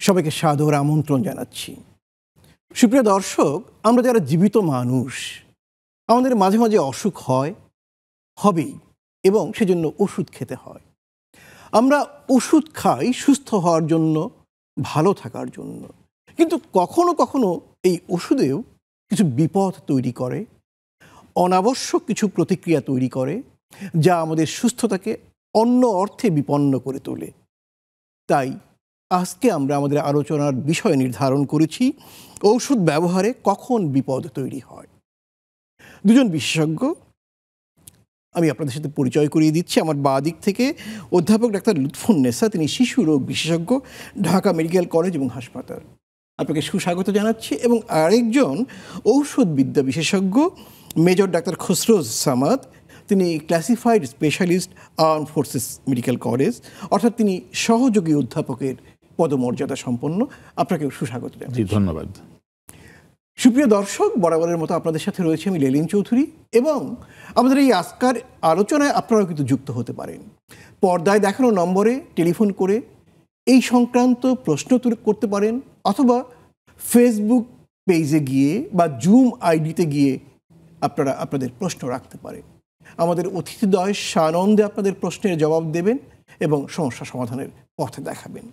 সবাইকে সাদর আমন্ত্রণ জানাচ্ছি। সুপ্রিয় দর্শক, আমরা যারা জীবিত মানুষ, আমাদের মাঝে মাঝে অসুখ হবেই এবং সেজন্য ওষুধ খেতে হয়। আমরা ওষুধ খাই সুস্থ হওয়ার জন্য, ভালো থাকার জন্য, কিন্তু কখনো কখনো এই ওষুধেও কিছু বিপদ তৈরি করে, অনাবশ্যক কিছু প্রতিক্রিয়া তৈরি করে, যা আমাদের সুস্থতাকে অন্য অর্থে বিপন্ন করে তোলে। তাই আজকে আমরা আমাদের আলোচনার বিষয় নির্ধারণ করেছি ঔষধ ব্যবহারে কখন বিপদ তৈরি হয়। দুজন বিশেষজ্ঞ আমি আপনাদের সাথে পরিচয় করিয়ে দিচ্ছি। আমার বাঁ দিক থেকে অধ্যাপক ডাক্তার লুৎফুন্নেসা, তিনি শিশু রোগ বিশেষজ্ঞ, ঢাকা মেডিকেল কলেজ এবং হাসপাতাল। আপনাকে সুস্বাগত জানাচ্ছি। এবং আরেকজন ঔষধবিদ্যা বিশেষজ্ঞ মেজর ডাক্তার খসরোজ সামাদ, তিনি classified specialist armed forces medical college, অর্থাৎ তিনি সহযোগী অধ্যাপকের পদমর্যাদা সম্পন্ন। আপনাকে সুস্বাগত জানাচ্ছি। ধন্যবাদ। সুপ্রিয় দর্শক, বরাবরের মতো আপনাদের সাথে রয়েছে আমি লেলিন চৌধুরী, এবং আমাদের এই আজকের আলোচনায় আপনারাও কিন্তু যুক্ত হতে পারেন। পর্দায় দেখানো নম্বরে টেলিফোন করে এই সংক্রান্ত প্রশ্ন করতে পারেন, অথবা ফেসবুক পেজে গিয়ে বা জুম আইডিতে গিয়ে আপনারা আপনাদের প্রশ্ন রাখতে পারেন। আমাদের অতিথিদ্বয় সানন্দে আপনাদের প্রশ্নের জবাব দেবেন এবং সমস্যা সমাধানের পথে দেখাবেন।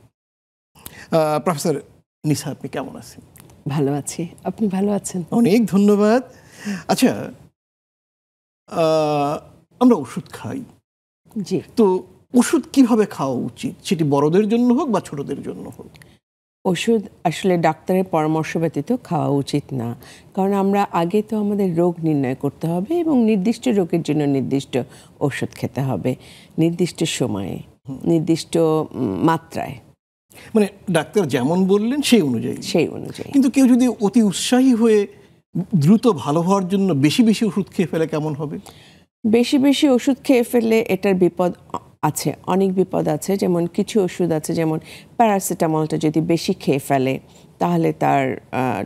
প্রফেসর নিশা, আপনি কেমন আছেন? ভালো আছি, আপনি ভালো আছেন? অনেক ধন্যবাদ। আচ্ছা, আমরা ওষুধ খাই, জি, তো ওষুধ কিভাবে খাওয়া উচিত, সেটি বড়দের জন্য হোক বা ছোটদের জন্য হোক? ওষুধ আসলে ডাক্তারের পরামর্শ ব্যতীত খাওয়া উচিত না, কারণ আমরা আগে তো আমাদের রোগ নির্ণয় করতে হবে এবং নির্দিষ্ট রোগের জন্য নির্দিষ্ট ওষুধ খেতে হবে, নির্দিষ্ট সময়ে, নির্দিষ্ট মাত্রায়, মানে ডাক্তার যেমন বললেন সেই অনুযায়ী। কিন্তু কেউ যদি অতি উৎসাহী হয়ে দ্রুত ভালো হওয়ার জন্য বেশি বেশি ওষুধ খেয়ে ফেলে, কেমন হবে? বেশি বেশি ওষুধ খেয়ে ফেললে এটার বিপদ আছে, অনেক বিপদ আছে। যেমন কিছু ওষুধ আছে, যেমন প্যারাসিটামলটা যদি বেশি খেয়ে ফেলে তাহলে তার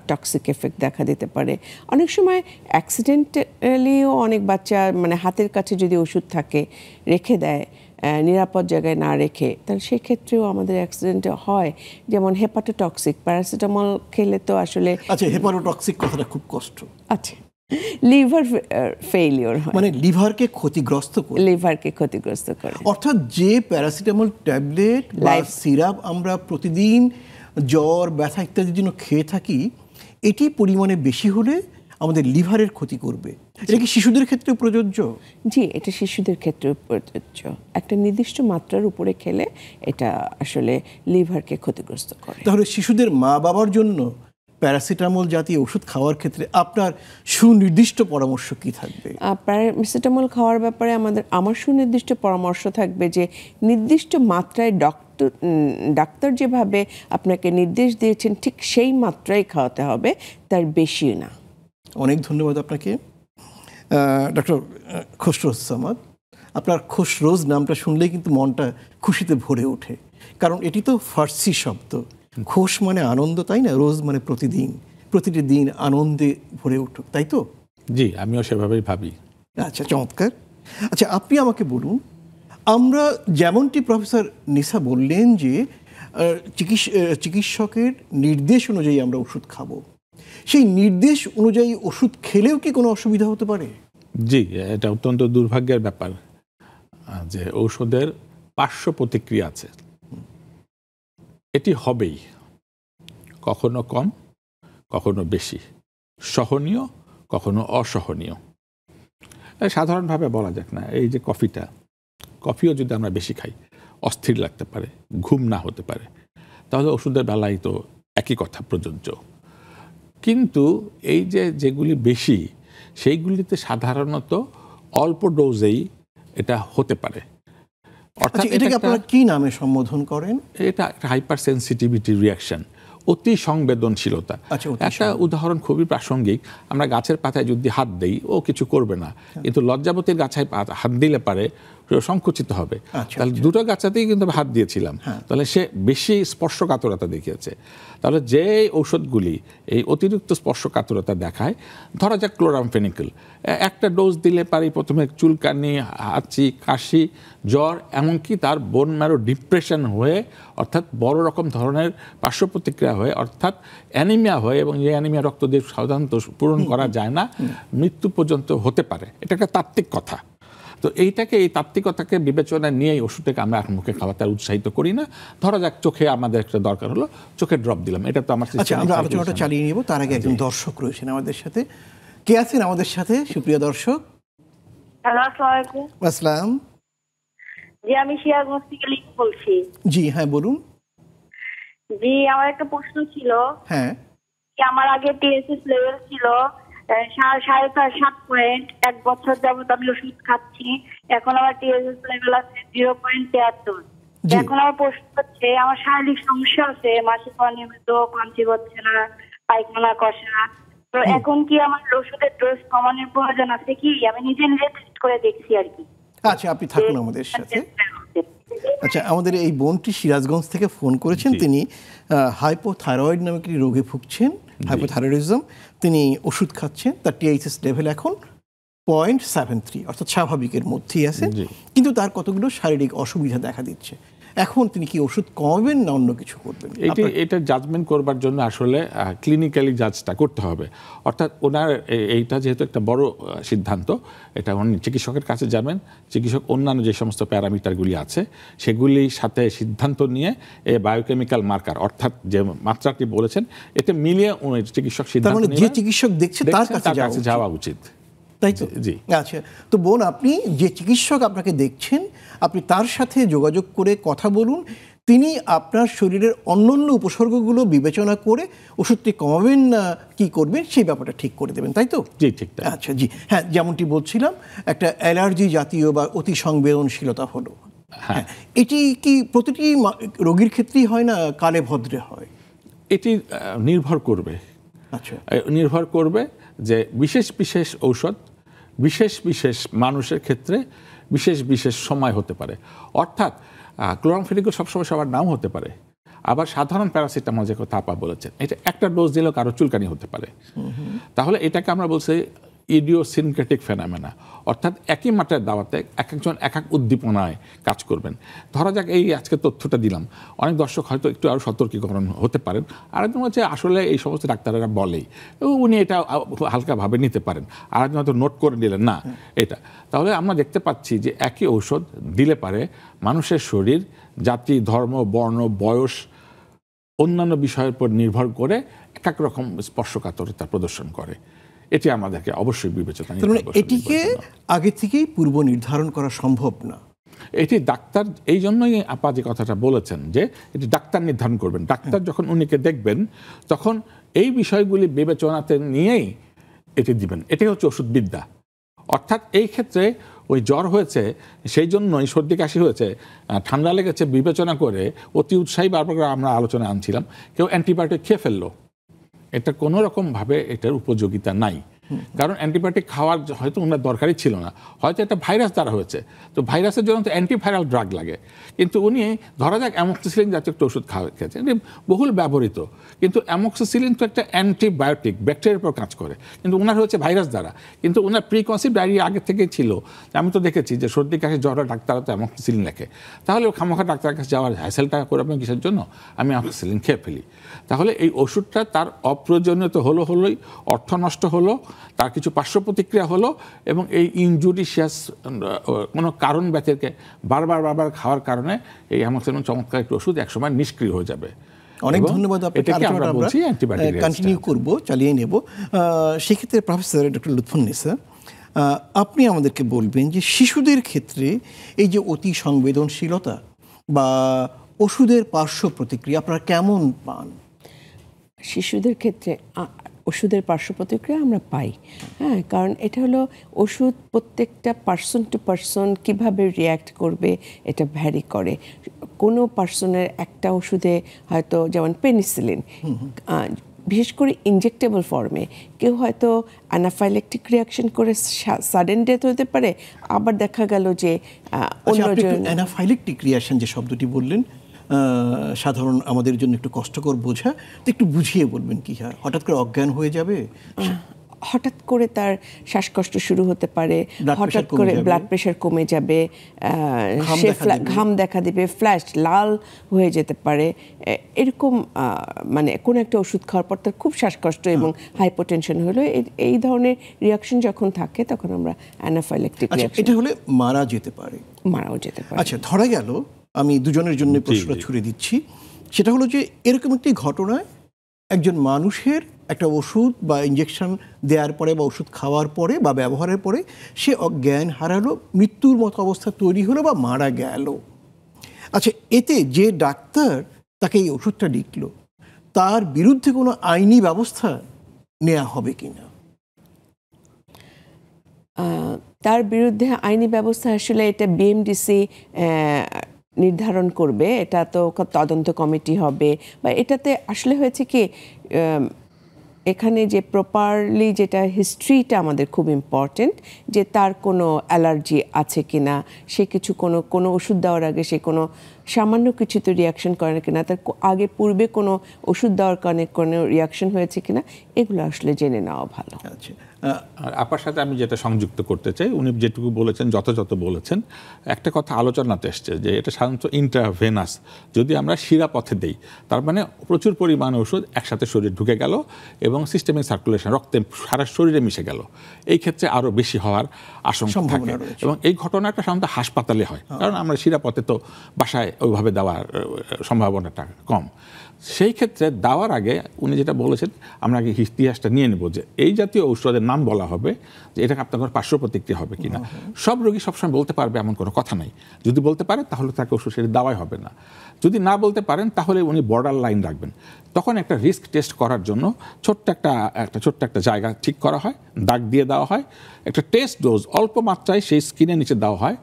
টক্সিক এফেক্ট দেখা দিতে পারে। অনেক সময় অ্যাক্সিডেন্টালিও অনেক বাচ্চা মানে হাতের কাছে যদি ওষুধ থাকে রেখে দেয়, নিরাপদ জায়গায় না রেখে, তাহলে সেক্ষেত্রেও আমাদের অ্যাক্সিডেন্ট হয়। যেমন হেপাটোটক্সিক প্যারাসিটামল খেলে তো আসলে, আচ্ছা, হেপাটোটক্সিক কথাটা খুব কষ্ট। আচ্ছা, লিভার ফেইলিওর হয়, মানে লিভারকে ক্ষতিগ্রস্ত করে। অর্থাৎ যে প্যারাসিটামল ট্যাবলেট বা সিরাপ আমরা প্রতিদিন জ্বর, ব্যথা ইত্যাদির জন্য খেয়ে থাকি, এটি পরিমাণে বেশি হলে আমাদের লিভারের ক্ষতি করবে। এটা কি শিশুদের ক্ষেত্রে প্রযোজ্য? জি, এটা শিশুদের ক্ষেত্রে প্রযোজ্য। একটা নির্দিষ্ট মাত্রার উপরে খেলে এটা আসলে লিভারকে ক্ষতিগ্রস্ত করে। তাহলে শিশুদের মা বাবার জন্য প্যারাসিটামল জাতীয় ওষুধ খাওয়ার ক্ষেত্রে আপনার সুনির্দিষ্ট পরামর্শ কি থাকবে? প্যারাসিটামল খাওয়ার ব্যাপারে আমার সুনির্দিষ্ট পরামর্শ থাকবে যে নির্দিষ্ট মাত্রায় ডাক্তার যেভাবে আপনাকে নির্দেশ দিয়েছেন ঠিক সেই মাত্রায় খাওয়াতে হবে, তার বেশি না। অনেক ধন্যবাদ আপনাকে। ডক্টর খসরোজ সামাদ, আপনার খসরোজ নামটা শুনলেই কিন্তু মনটা খুশিতে ভরে ওঠে, কারণ এটি তো ফার্সি শব্দ। খোশ মানে আনন্দ, তাই না? রোজ মানে প্রতিদিন, প্রতিটি দিন আনন্দে ভরে উঠুক, তাই তো? জি, আমিও সেভাবেই ভাবি। আচ্ছা, চমৎকার। আচ্ছা, আপনি আমাকে বলুন, আমরা যেমনটি প্রফেসর নিশা বললেন যে চিকিৎসকের নির্দেশ অনুযায়ী আমরা ওষুধ খাবো, সেই নির্দেশ অনুযায়ী ওষুধ খেলেও কি কোনো অসুবিধা হতে পারে? জি, এটা অত্যন্ত দুর্ভাগ্যের ব্যাপার যে ঔষধের পার্শ্ব প্রতিক্রিয়া আছে। এটি হবেই, কখনো কম, কখনো বেশি, সহনীয়, কখনো অসহনীয়। সাধারণভাবে বলা যাক না, এই যে কফিও যদি আমরা বেশি খাই অস্থির লাগতে পারে, ঘুম না হতে পারে, তাহলে ওষুধের বেলায় তো একই কথা প্রযোজ্য। কিন্তু এই যেগুলি বেশি, সেইগুলিতে সাধারণত অল্প ডোজেই এটা হতে পারে। অর্থাৎ এটাকে আপনারা কি নামে সম্বোধন করেন? এটা একটা হাইপার সেন্সিটিভিটি রিয়াকশন, অতি সংবেদনশীলতা। একটা উদাহরণ খুবই প্রাসঙ্গিক। আমরা গাছের পাতায় যদি হাত দেই ও কিছু করবে না, কিন্তু লজ্জাবতীর গাছে হাত দিলে পারে সংকুচিত হবে। আচ্ছা, তাহলে দুটো গাছাতেই কিন্তু হাত দিয়েছিলাম, তাহলে সে বেশি স্পর্শকাতরতা দেখিয়েছে। তাহলে যে ঔষধগুলি এই অতিরিক্ত স্পর্শকাতরতা দেখায়, ধরা যাক ক্লোরামফেনিকল, একটা ডোজ দিলে পারি প্রথমে চুলকানি, হাঁচি, কাশি, জ্বর, এমনকি তার বোন ম্যারো ডিপ্রেশন হয়ে, অর্থাৎ বড় রকম ধরনের পার্শ্ব প্রতিক্রিয়া হয়ে, অর্থাৎ অ্যানিমিয়া হয়ে, এবং যে অ্যানিমিয়া রক্ত দিয়ে সাধারণত পূরণ করা যায় না, মৃত্যু পর্যন্ত হতে পারে। এটা একটা তাত্ত্বিক কথা। তো এই তাত্ত্বিকতাকে বিবেচনায় নিয়ে এই ওষুধটাকে আমরা এখন মুখে খাওয়াতে উৎসাহিত করি না। ধরা যাক চোখে আমাদের একটা দরকার হলো, চোখে ড্রপ দিলাম, এটা তো আমার আচ্ছা, আমরা আলোচনাটা চালিয়ে নেব। তার আগে একজন দর্শক রয়েছেন আমাদের সাথে। কে আছেন আমাদের সাথে, সুপ্রিয় দর্শক? হ্যালো, আসসালামু আলাইকুম। আসসালাম। জি, আমি সিরাজগঞ্জ থেকে লিখে বলছি। জি হ্যাঁ, বলুন। জি, আমার একটা প্রশ্ন ছিল। হ্যাঁ, আমার আগে টিএসএস লেভেল ছিল 7.5 1 বছর যাবত আমি ওষুধ খাচ্ছি। এখন আমার টিএসএস লেভেল আছে 0.73। এখন আমার প্রশ্ন হচ্ছে, আমার শারীরিক সমস্যা আছে, মাসিক অনিয়মিত, কনসিভ হচ্ছে না, পায়খানা কষা। তো এখন কি আমার ওষুধের ডোজ কমানোর প্রয়োজন আছে কি? আমি নিজে টেস্ট করে দেখছি আর কি। আচ্ছা, আপনি থাকুন আমাদের সাথে। আচ্ছা, আমাদের এই বোনটি সিরাজগঞ্জ থেকে ফোন করেছেন। তিনি হাইপোথাইরয়েড নামে একটি রোগে ভুগছেন, হাইপোথাইরয়েডিজম। তিনি ওষুধ খাচ্ছেন, তার টিএইচএস লেভেল এখন 0.73, অর্থাৎ স্বাভাবিকের মধ্যেই আছে, কিন্তু তার কতগুলো শারীরিক অসুবিধা দেখা দিচ্ছে। এখন তিনি কি ওষুধ কমাবেন না অন্য কিছু করবেন? এটা জাজমেন্ট করবার জন্য আসলে ক্লিনিক্যালি জাজটা করতে হবে। অর্থাৎ ওনার এইটা যেহেতু একটা বড় সিদ্ধান্ত, এটা উনি চিকিৎসকের কাছে যাবেন। চিকিৎসক অন্যান্য যে সমস্ত প্যারামিটারগুলি আছে সেগুলির সাথে সিদ্ধান্ত নিয়ে বায়োকেমিক্যাল মার্কার, অর্থাৎ যে মাত্রাটি বলেছেন, এতে মিলিয়ে উনি চিকিৎসক সিদ্ধান্ত নেবেন। যে চিকিৎসক দেখছে তার কাছে যাওয়া উচিত, তাই তো? জি। আচ্ছা, তো বোন, আপনি যে চিকিৎসক আপনাকে দেখছেন, আপনি তার সাথে যোগাযোগ করে কথা বলুন। তিনি আপনার শরীরের অন্যান্য উপসর্গগুলো বিবেচনা করে ওষুধটি কমাবেন না কি করবেন সেই ব্যাপারটা ঠিক করে দেবেন, তাই তো? জি, ঠিক। আচ্ছা, জি হ্যাঁ, যেমনটি বলছিলাম, একটা অ্যালার্জি জাতীয় বা অতি সংবেদনশীলতা হলো, হ্যাঁ, এটি কি প্রতিটি রোগীর ক্ষেত্রেই হয় না কালে ভদ্রে হয়? এটি নির্ভর করবে। আচ্ছা, নির্ভর করবে যে বিশেষ বিশেষ ঔষধ বিশেষ বিশেষ মানুষের ক্ষেত্রে বিশেষ বিশেষ সময় হতে পারে। অর্থাৎ ক্লোরামফেনিকল সবসময় সবার নাও হতে পারে। আবার সাধারণ প্যারাসিটামল, যে কথা আপা বলেছেন, এটা একটা ডোজ দিলেও কারো চুলকানি হতে পারে। তাহলে এটাকে আমরা বলছি ইডিওসিনক্রেটিক ফেনোমেনা, অর্থাৎ একই মাত্রার দাওয়াতে এক একজন এক এক উদ্দীপনায় কাজ করবেন। ধরা যাক এই আজকে তথ্যটা দিলাম, অনেক দর্শক হয়তো একটু আরও সতর্কীকরণ হতে পারেন। আরেকজন হচ্ছে আসলে এই সমস্ত ডাক্তারেরা বলেই, উনি এটা হালকাভাবে নিতে পারেন। আরেকজন হয়তো নোট করে নিলেন না এটা। তাহলে আমরা দেখতে পাচ্ছি যে একই ঔষধ দিলে পারে মানুষের শরীর, জাতি, ধর্ম, বর্ণ, বয়স, অন্যান্য বিষয়ের উপর নির্ভর করে এক এক রকম স্পর্শকাতরতা প্রদর্শন করে। এটি আমাদেরকে অবশ্যই বিবেচনা করতে হবে। এটিকে আগে থেকেই পূর্ব নির্ধারণ করা সম্ভব না। এটি ডাক্তার, এই জন্যই আপা যে কথাটা বলেছেন যে এটি ডাক্তার নির্ধারণ করবেন। ডাক্তার যখন উনিকে দেখবেন তখন এই বিষয়গুলি বিবেচনাতে নিয়েই এটি দিবেন। এটাই হচ্ছে ওষুধবিদ্যা। অর্থাৎ এই ক্ষেত্রে ওই জ্বর হয়েছে, সেই জন্যই সর্দি কাশি হয়েছে, ঠান্ডা লেগেছে বিবেচনা করে অতি উৎসাহী বারবার আমরা আলোচনায় আনছিলাম, কেউ অ্যান্টিবায়োটিক খেয়ে ফেললো, এটা কোনো রকমভাবে এটার উপযোগিতা নাই। কারণ অ্যান্টিবায়োটিক খাওয়ার হয়তো ওনার দরকারই ছিল না, হয়তো একটা ভাইরাস দ্বারা হয়েছে, তো ভাইরাসের জন্য তো অ্যান্টিভাইরাল ড্রাগ লাগে। কিন্তু উনি ধরা যাক অ্যামোক্সিসিলিন জাতীয় একটা ওষুধ খেয়েছেন, এটি বহুল ব্যবহৃত, কিন্তু অ্যামোক্সিসিলিন তো একটা অ্যান্টিবায়োটিক, ব্যাকটেরিয়ার উপর কাজ করে, কিন্তু ওনার হচ্ছে ভাইরাস দ্বারা। কিন্তু ওনার প্রিকনসিভ ডায়রিয়া আগে থেকেই ছিল। আমি তো দেখেছি যে সর্দি কাশি জ্বর ডাক্তাররা তো অ্যামোক্সিসিলিন লেখে, তাহলে টাকা ডাক্তারের কাছে যাওয়ার হ্যাসেলটা করবেন কিসের জন্য? আমি অ্যামোক্সিসিলিন খেয়ে ফেলি। তাহলে এই ওষুধটা তার অপ্রয়োজনীয় তো হলোই, অর্থ নষ্ট হলো, তার কিছু পার্শ্ব প্রতিক্রিয়া হলো, এবং এই ইনজুডিশিয়াস কোনো কারণ ব্যতিরেকে বারবার খাওয়ার কারণে এই অ্যামোক্সিসিলিন চমৎকার একটি ওষুধ একসময় নিষ্ক্রিয় হয়ে যাবে। অনেক ধন্যবাদ আপনাকে। আমরা কন্টিনিউ করব, চালিয়ে নেব। সেক্ষেত্রে প্রফেসর ডক্টর লুৎফুন্নেসা, আপনি আমাদেরকে বলবেন যে শিশুদের ক্ষেত্রে এই যে অতি সংবেদনশীলতা বা ওষুধের পার্শ্ব প্রতিক্রিয়া আপনারা কেমন পান? শিশুদের ক্ষেত্রে ওষুধের পার্শ্ব প্রতিক্রিয়া আমরা পাই, হ্যাঁ, কারণ এটা হলো ওষুধ প্রত্যেকটা পার্সন টু পার্সন কীভাবে রিয়্যাক্ট করবে এটা ভ্যারি করে। কোনো পার্সনের একটা ওষুধে হয়তো, যেমন পেনিসিলিন, বিশেষ করে ইনজেক্টেবল ফর্মে কেউ হয়তো অ্যানাফাইলেকটিক রিয়াকশন করে সাডেন ডেথ হতে পারে, আবার দেখা গেল যে অন্যজন। অ্যানাফাইলেকটিক রিয়াকশন যে শব্দটি বললেন, সাধারণ আমাদের জন্য একটু কষ্টকর বোঝা, তো একটু বুঝিয়ে বলবেন কি হয়? হঠাৎ করে অজ্ঞান হয়ে যাবে, হঠাৎ করে তার শ্বাসকষ্ট শুরু হতে পারে, হঠাৎ করে ব্লাড প্রেশার কমে যাবে, ঘাম দেখা দিবে, ফ্ল্যাশ লাল হয়ে যেতে পারে, এরকম মানে কোনো একটা ওষুধ খাওয়ার পর তার খুব শ্বাসকষ্ট এবং হাইপোটেনশন হলো, এই ধরনের রিয়াকশন যখন থাকে তখন আমরা অ্যানাফাইলেকটিক রিয়াকশন। এটা হলে মারা যেতে পারে, মারাও যেতে পারে। আচ্ছা, ধরা গেল, আমি দুজনের জন্য প্রশ্নটা ছুড়ে দিচ্ছি, সেটা হলো যে এরকম একটি ঘটনায় একজন মানুষের একটা ওষুধ বা ইঞ্জেকশন দেওয়ার পরে বা ওষুধ খাওয়ার পরে বা ব্যবহারের পরে সে অজ্ঞান হারালো, মৃত্যুর মতো অবস্থা তৈরি হলো বা মারা গেল। আচ্ছা, এতে যে ডাক্তার তাকে এই ওষুধটা লিখলো তার বিরুদ্ধে কোনো আইনি ব্যবস্থা নেওয়া হবে কিনা? তার বিরুদ্ধে আইনি ব্যবস্থা আসলে এটা বিএমডিসি নির্ধারণ করবে, এটা তো তদন্ত কমিটি হবে, বা এটাতে আসলে হয়েছে কি এখানে যে প্রপারলি যেটা হিস্ট্রিটা আমাদের খুব ইম্পর্টেন্ট, যে তার কোনো অ্যালার্জি আছে কিনা, সে কিছু কোনো ওষুধ দেওয়ার আগে সে কোনো সামান্য কিছুতে রিয়াকশন করে না কিনা, তার আগে পূর্বে কোনো ওষুধ দেওয়ার কারণে কোনো রিয়াকশন হয়েছে কিনা, এগুলো আসলে জেনে নেওয়া ভালো। আচ্ছা, আর আপার সাথে আমি যেটা সংযুক্ত করতে চাই, উনি যেটুকু বলেছেন যথাযথ বলেছেন। একটা কথা আলোচনাতে এসছে যে এটা সাধারণত ইন্ট্রাভেনাস, যদি আমরা শিরা পথে দেই তার মানে প্রচুর পরিমাণে ওষুধ একসাথে শরীরে ঢুকে গেল এবং সিস্টেমিক সার্কুলেশন রক্তে সারা শরীরে মিশে গেল, এই ক্ষেত্রে আরও বেশি হওয়ার আশঙ্কা থাকে। এবং এই ঘটনাটা সাধারণত হাসপাতালে হয়, কারণ আমরা শিরা পথে তো বাসায় ওইভাবে দেওয়ার সম্ভাবনাটা কম। সেই ক্ষেত্রে দেওয়ার আগে উনি যেটা বলেছেন, আমরা আগে ইতিহাসটা নিয়ে নেব যে এই জাতীয় ঔষধের নাম বলা হবে যে এটা আপনার পার্শ্ব প্রতিক্রিয়া হবে কিনা। সব রোগী সবসময় বলতে পারবে এমন কোনো কথা নাই, যদি বলতে পারে তাহলে তাকে ওষুধ সেটা দেওয়াই হবে না। যদি না বলতে পারেন তাহলে উনি বর্ডার লাইন রাখবেন। তখন একটা রিস্ক টেস্ট করার জন্য ছোট্ট একটা জায়গা ঠিক করা হয়, দাগ দিয়ে দেওয়া হয়, একটা টেস্ট ডোজ অল্প মাত্রায় সেই স্কিনের নিচে দেওয়া হয়।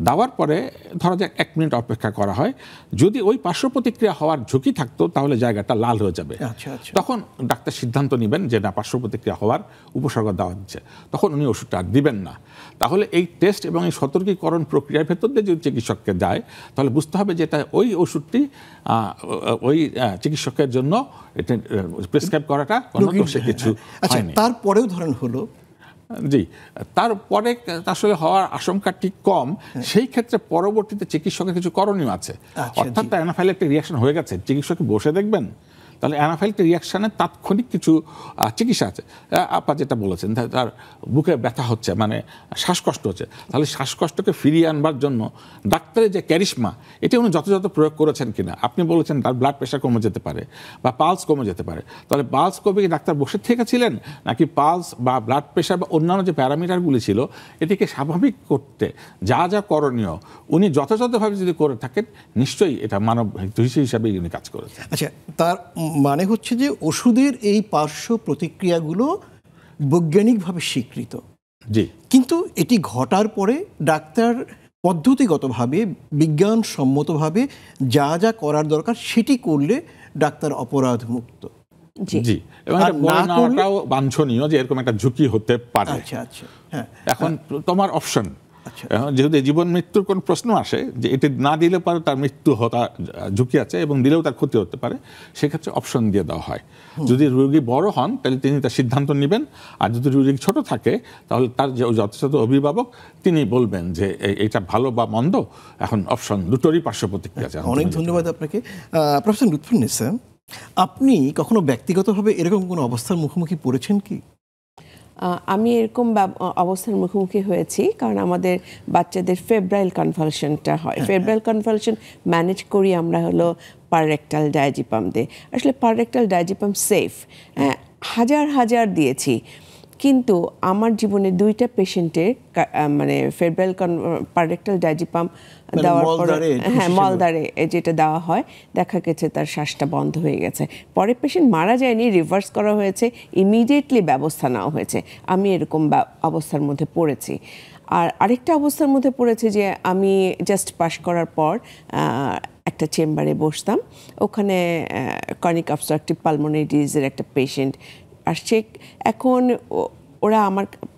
দেওয়ার পরে ধরা যাক 1 মিনিট অপেক্ষা করা হয়, যদি ওই পার্শ্ব প্রতিক্রিয়া হওয়ার ঝুঁকি থাকতো তাহলে জায়গাটা লাল হয়ে যাবে। তখন ডাক্তার সিদ্ধান্ত নেবেন যে না, পার্শ্ব প্রতিক্রিয়া হওয়ার উপসর্গ দেওয়া দিচ্ছে, তখন উনি ওষুধটা আর দিবেন না। তাহলে এই টেস্ট এবং এই সতর্কীকরণ প্রক্রিয়ার ভেতর দিয়ে যদি চিকিৎসককে যায় তাহলে বুঝতে হবে যে এটা ওই ওষুধটি ওই চিকিৎসকের জন্য এটা প্রেসক্রাইব করাটা কোনো দোষে কিছু হয়নি। তারপরেও ধরেন হলো, জি, তারপরে আসলে হওয়ার আশঙ্কাটি কম, সেই ক্ষেত্রে পরবর্তীতে চিকিৎসকের কিছু করণীয় আছে। অর্থাৎ অ্যানাফাইলেকটিক রিয়াকশন হয়ে গেছে, চিকিৎসক বসে দেখবেন, তাহলে অ্যানাফাইলেকটিক রিয়াকশনের তাৎক্ষণিক কিছু চিকিৎসা আছে। আপা যেটা বলেছেন, তার বুকে ব্যথা হচ্ছে, মানে শ্বাসকষ্ট হচ্ছে, তাহলে শ্বাসকষ্টকে ফিরিয়ে আনবার জন্য ডাক্তারের যে ক্যারিশমা, এটা উনি যথাযথ প্রয়োগ করেছেন কিনা। আপনি বলেছেন তার ব্লাড প্রেশার কমে যেতে পারে বা পালস কমে যেতে পারে, তাহলে পালস কমে কি ডাক্তার বসে থেকেছিলেন, নাকি পালস বা ব্লাড প্রেশার বা অন্যান্য যে প্যারামিটারগুলি ছিল এটিকে স্বাভাবিক করতে যা যা করণীয় উনি যথাযথভাবে যদি করে থাকেন, নিশ্চয়ই এটা মানব হিসেবে উনি কাজ করেছেন। আচ্ছা, তার মানে হচ্ছে যে ওষুধের এই পার্শ্ব প্রতিক্রিয়াগুলো বৈজ্ঞানিকভাবে স্বীকৃত, জি, কিন্তু এটি ঘটার পরে ডাক্তার পদ্ধতিগতভাবে বিজ্ঞানসম্মতভাবে যা যা করার দরকার সেটি করলে ডাক্তার অপরাধ মুক্ত। জি, এবং এটা বলে নেওয়াটাও বাঞ্ছনীয় যে এরকম একটা ঝুঁকি হতে পারে। আচ্ছা আচ্ছা, হ্যাঁ, এখন তোমার অপশন, যেহেতু জীবন মৃত্যুর কোন প্রশ্ন আসে যে এটি না দিলে পারে তার মৃত্যু হওয়ার ঝুঁকি আছে এবং দিলেও তার ক্ষতি হতে পারে, সেক্ষেত্রে অপশন দিয়ে দেওয়া হয়। যদি রোগী বড় হন তাহলে তিনি তার সিদ্ধান্ত নেবেন, আর যদি রোগী ছোট থাকে তাহলে তার যে যথাযথ অভিভাবক তিনি বলবেন যে এটা ভালো বা মন্দ। এখন অপশন দুটোরই পার্শ্ব প্রতিক্রিয়া আছে। অনেক ধন্যবাদ আপনাকে। প্রফেসর লুৎফুন্নেসা, আপনি কখনো ব্যক্তিগতভাবে এরকম কোনো অবস্থার মুখোমুখি পড়েছেন কি? আমি এরকম অবস্থার মুখোমুখি হয়েছি, কারণ আমাদের বাচ্চাদের ফেব্রাইল কনভালশনটা হয়। ফেব্রাইল কনভালশন ম্যানেজ করি আমরা হলো পাররেক্টাল ডায়াজিপাম দিয়ে। আসলে পাররেক্টাল ডায়াজিপাম সেফ, হাজার দিয়েছি, কিন্তু আমার জীবনে 2টা পেশেন্টের মানে ফেব্রাইল পাররেক্টাল ডায়াজিপাম দেওয়ার পরে, হ্যাঁ, মলদ্বারে যেটা দেওয়া হয়, দেখা গেছে তার শ্বাসটা বন্ধ হয়ে গেছে। পরে পেশেন্ট মারা যায়নি, রিভার্স করা হয়েছে, ইমিডিয়েটলি ব্যবস্থা নেওয়া হয়েছে। আমি এরকম অবস্থার মধ্যে পড়েছি। আর আরেকটা অবস্থার মধ্যে পড়েছে যে আমি জাস্ট পাশ করার পর একটা চেম্বারে বসতাম, ওখানে ক্রনিক অবস্ট্রাকটিভ পালমোনারি ডিজিজের একটা পেশেন্ট আসছে। এখন ওরা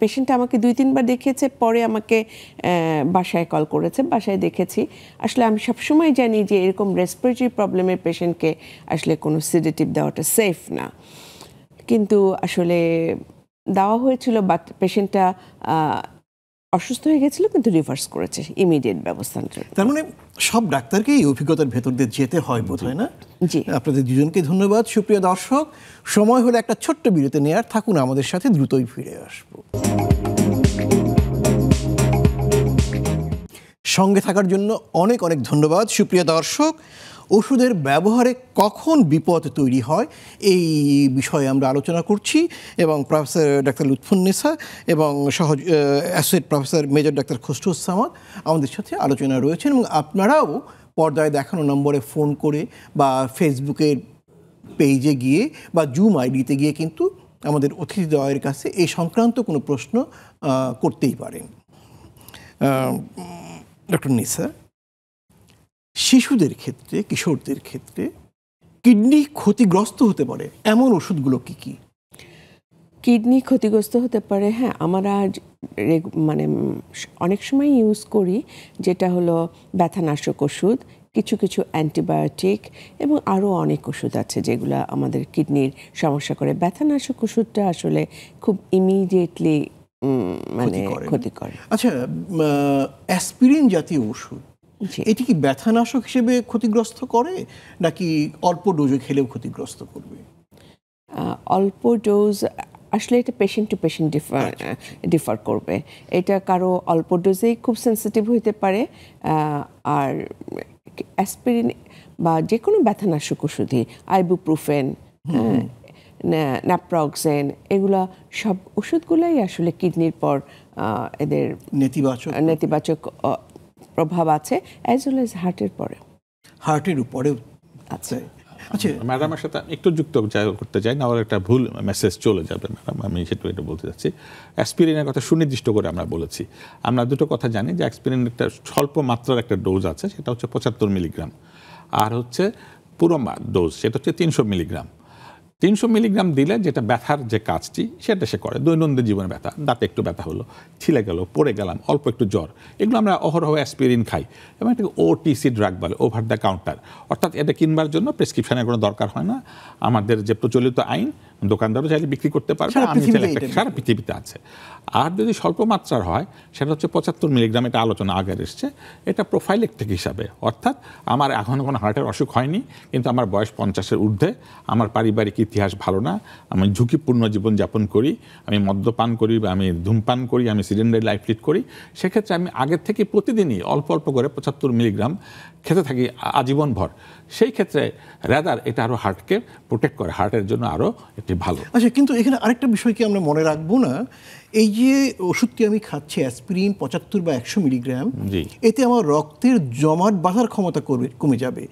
পেশেন্টটা আমাকে 2-3 বার দেখিয়েছে, পরে আমাকে বাসায় কল করেছে, বাসায় দেখেছি। আসলে আমি সবসময় জানি যে এরকম রেসপিরেটরি প্রবলেমের পেশেন্টকে আসলে কোনো সিডেটিভ দেওয়াটা সেফ না, কিন্তু আসলে দেওয়া হয়েছিল, বাট পেশেন্টটা অসুস্থ হয়ে গেছিল, কিন্তু রিভার্স করেছে ইমিডিয়েট ব্যবস্থা। তার মানে সব ডাক্তারকে এই অভিজ্ঞতার ভেতর দিয়ে যেতে হয় বোধ হয়, না? জি, আপনাদের দুজনকে ধন্যবাদ। সুপ্রিয় দর্শক, সময় হলো একটা ছোট্ট বিরতি নেয়ার, থাকুন আমাদের সাথে, দ্রুতই ফিরে আসবো। সঙ্গে থাকার জন্য অনেক অনেক ধন্যবাদ। সুপ্রিয় দর্শক, ওষুধের ব্যবহারে কখন বিপদ তৈরি হয় এই বিষয়ে আমরা আলোচনা করছি, এবং প্রফেসর ডাক্তার লুৎফুন্নেসা এবং associate professor major doctor Khasruzzaman আমাদের সাথে আলোচনা রয়েছেন। এবং আপনারাও পর্দায় দেখানো নম্বরে ফোন করে বা ফেসবুকের পেজে গিয়ে বা জুম আইডিতে গিয়ে কিন্তু আমাদের অতিথিদ্বয়ের কাছে এই সংক্রান্ত কোনো প্রশ্ন করতেই পারেন। ডক্টর নিসা, শিশুদের ক্ষেত্রে, কিশোরদের ক্ষেত্রে কিডনি ক্ষতিগ্রস্ত হতে পারে এমন ওষুধগুলো কি কি? কিডনি ক্ষতিগ্রস্ত হতে পারে, হ্যাঁ, আমরা মানে অনেক সময় ইউজ করি, যেটা হলো ব্যথানাশক ওষুধ, কিছু কিছু অ্যান্টিবায়োটিক এবং আরও অনেক ওষুধ আছে যেগুলো আমাদের কিডনির সমস্যা করে। ব্যথানাশক ওষুধটা আসলে খুব ইমিডিয়েটলি মানে ক্ষতি করে। আচ্ছা, অ্যাসপিরিন জাতীয় ওষুধ, এটি কি ব্যথানাশক হিসেবে ক্ষতিগ্রস্ত করে, নাকি অল্প ডোজে খেলেও ক্ষতিগ্রস্ত করবে? অল্প ডোজ আসলে এটা পেশেন্ট টু পেশেন্ট ডিফার করবে। এটা কারো অল্প ডোজেই খুব সেন্সিটিভ হইতে পারে, আর অ্যাসপিরিন বা যে কোনো ব্যথানাশক ওষুধই, আইবুপ্রোফেন, ন্যাপ্রক্সেন, এগুলা সব ওষুধগুলোই আসলে কিডনির পর এদের নেতিবাচক প্রভাব আছে, অ্যাজ ওয়েল অ্যাজ হার্টের উপরেও আছে। আচ্ছা, ম্যাডামের সাথে একটু যুক্ত করতে চাই, না হলে একটা ভুল মেসেজ চলে যাবে ম্যাডাম, আমি সেটা এটা বলতে চাচ্ছি। অ্যাসপিরিনের কথা সুনির্দিষ্ট করে আমরা বলেছি। আমরা দুটো কথা জানি, যে অ্যাসপিরিন একটা স্বল্প মাত্রার একটা ডোজ আছে, সেটা হচ্ছে 75 মিলিগ্রাম, আর হচ্ছে পুরো ডোজ সেটা হচ্ছে 300 মিলিগ্রাম। 300 মিলিগ্রাম দিলে যেটা ব্যথার যে কাজটি সেটা সে করে, দৈনন্দিন জীবনে ব্যথা, দাঁতে একটু ব্যথা হলো, ছিলে গেল, পড়ে গেলাম, অল্প একটু জ্বর, এগুলো আমরা অহরহ অ্যাসপিরিন খাই, এবং এটাকে ওটিসি ড্রাগ বলে, ওভার দ্য কাউন্টার, অর্থাৎ এটা কিনবার জন্য প্রেসক্রিপশনের কোনো দরকার হয় না। আমাদের যে প্রচলিত আইন, দোকানদারও চাইলে বিক্রি করতে পারবে, আমি চাইলে সারা পৃথিবীতে আছে। আর যদি স্বল্প মাত্রার হয় সেটা হচ্ছে 75 মিলিগ্রাম, এটা আলোচনা আগের এসছে। এটা প্রোফাইলেকটিক হিসাবে, অর্থাৎ আমার এখনও কোনো হার্টের অসুখ হয়নি, কিন্তু আমার বয়স 50-এর ঊর্ধ্বে, আমার পারিবারিক ইতিহাস ভালো না, আমি ঝুঁকিপূর্ণ জীবনযাপন করি, আমি মদ্যপান করি বা আমি ধূমপান করি, আমি সিডেন্টারি লাইফ লিড করি, সেক্ষেত্রে আমি আগের থেকে প্রতিদিনই অল্প অল্প করে 75 মিলিগ্রাম খেতে থাকি আজীবন ভর। সেই ক্ষেত্রে রাদার এটা আরও হার্টকে প্রোটেক্ট করে, হার্টের জন্য আরও এটি ভালো। আচ্ছা, কিন্তু এখানে আরেকটা বিষয় কি আমরা মনে রাখবো না, এই যে ওষুধটি আমি খাচ্ছি অ্যাসপিরিন 75 বা 100 মিলিগ্রাম, এতে আমার রক্তের জমাট বাঁধার ক্ষমতা কমে যাবে,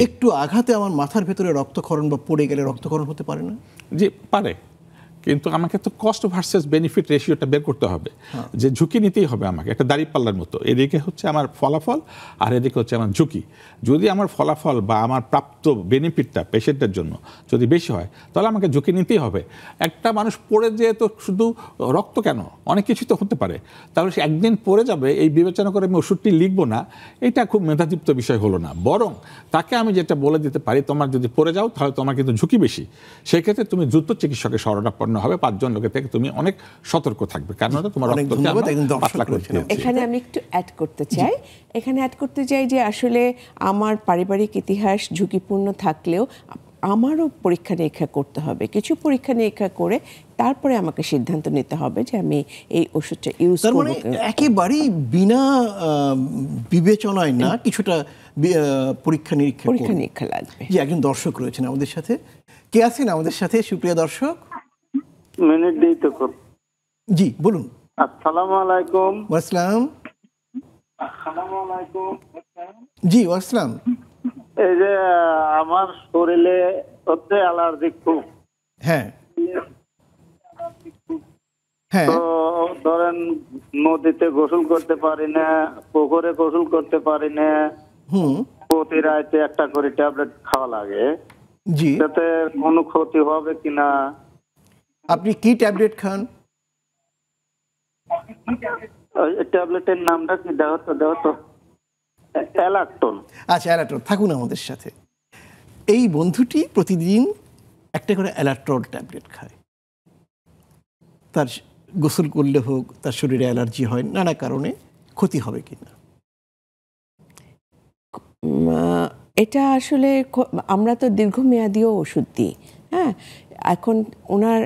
একটু আঘাতে আমার মাথার ভেতরে রক্তক্ষরণ বা পড়ে গেলে রক্তক্ষরণ হতে পারে না? জি পারে, কিন্তু আমাকে তো কস্ট ভার্সেস বেনিফিট রেশিওটা বের করতে হবে, যে ঝুঁকি নিতেই হবে আমাকে, একটা দাঁড়িপাল্লার মতো, এদিকে হচ্ছে আমার ফলাফল আর এদিকে হচ্ছে আমার ঝুঁকি। যদি আমার ফলাফল বা আমার প্রাপ্ত বেনিফিটটা পেশেন্টের জন্য যদি বেশি হয়, তাহলে আমাকে ঝুঁকি নিতেই হবে। একটা মানুষ পড়ে যেয়ে তো শুধু রক্ত কেন, অনেক কিছু তো হতে পারে, তাহলে সে একদিন পড়ে যাবে, এই বিবেচনা করে আমি ওষুধটি লিখবো না, এটা খুব মেধাদীপ্ত বিষয় হলো না। বরং তাকে আমি যেটা বলে দিতে পারি, তোমার যদি পড়ে যাও তাহলে তোমার কিন্তু ঝুঁকি বেশি, সেক্ষেত্রে তুমি দ্রুত চিকিৎসকের শরণাপন্ন হবে, 5 জন লোকের থেকে তুমি অনেক সতর্ক থাকবে, কারণ তোমার পাতলা করতে হবে। এখানে আমি একটু অ্যাড করতে চাই যে আসলে আমার পারিবারিক ইতিহাস ঝুঁকিপূর্ণ থাকলেও আমারও পরীক্ষা নিরীক্ষা করতে হবে, কিছু পরীক্ষা নিরীক্ষা করে তারপরে আমাকে সিদ্ধান্ত নিতে হবে যে আমি এই ওষুধটা ইউজ করব। মানে একেবারেই বিনা বিবেচনায় না, কিছুটা পরীক্ষা নিরীক্ষা লাগবে। যে একজন দর্শক রয়েছেন আমাদের সাথে, কে আছেন আমাদের সাথে? সুপ্রিয় দর্শক, মিনিট দিই তো। জি বলুন। আসসালামু আলাইকুম। ওয়াসসালাম। জি ওয়াসসালাম। এই যে আমার শরীরে হচ্ছে অ্যালার্জি খুব। হ্যাঁ তো ধরেন নদীতে গোসল করতে পারি না, পুকুরে গোসল করতে পারি না, প্রতি রাতে একটা করে ট্যাবলেট খাওয়া লাগে। জি, তাতে কোনো ক্ষতি হবে কিনা? আপনি কি ট্যাবলেট খান? ওই ট্যাবলেটের নামটা কি দেওয়া তো অ্যালাক্টন। আচ্ছা, অ্যালাট্রল, থাকুন আমাদের সাথে। এই বন্ধুটি প্রতিদিন একটা করে অ্যালাট্রল ট্যাবলেট খায়। তার গোসল করলে হোক, তার শরীরে অ্যালার্জি হয়, নানা কারণে ক্ষতি হবে কিনা? এটা আসলে আমরা তো দীর্ঘমেয়াদীও ওষুধ দিই। হ্যাঁ, এখন ওনার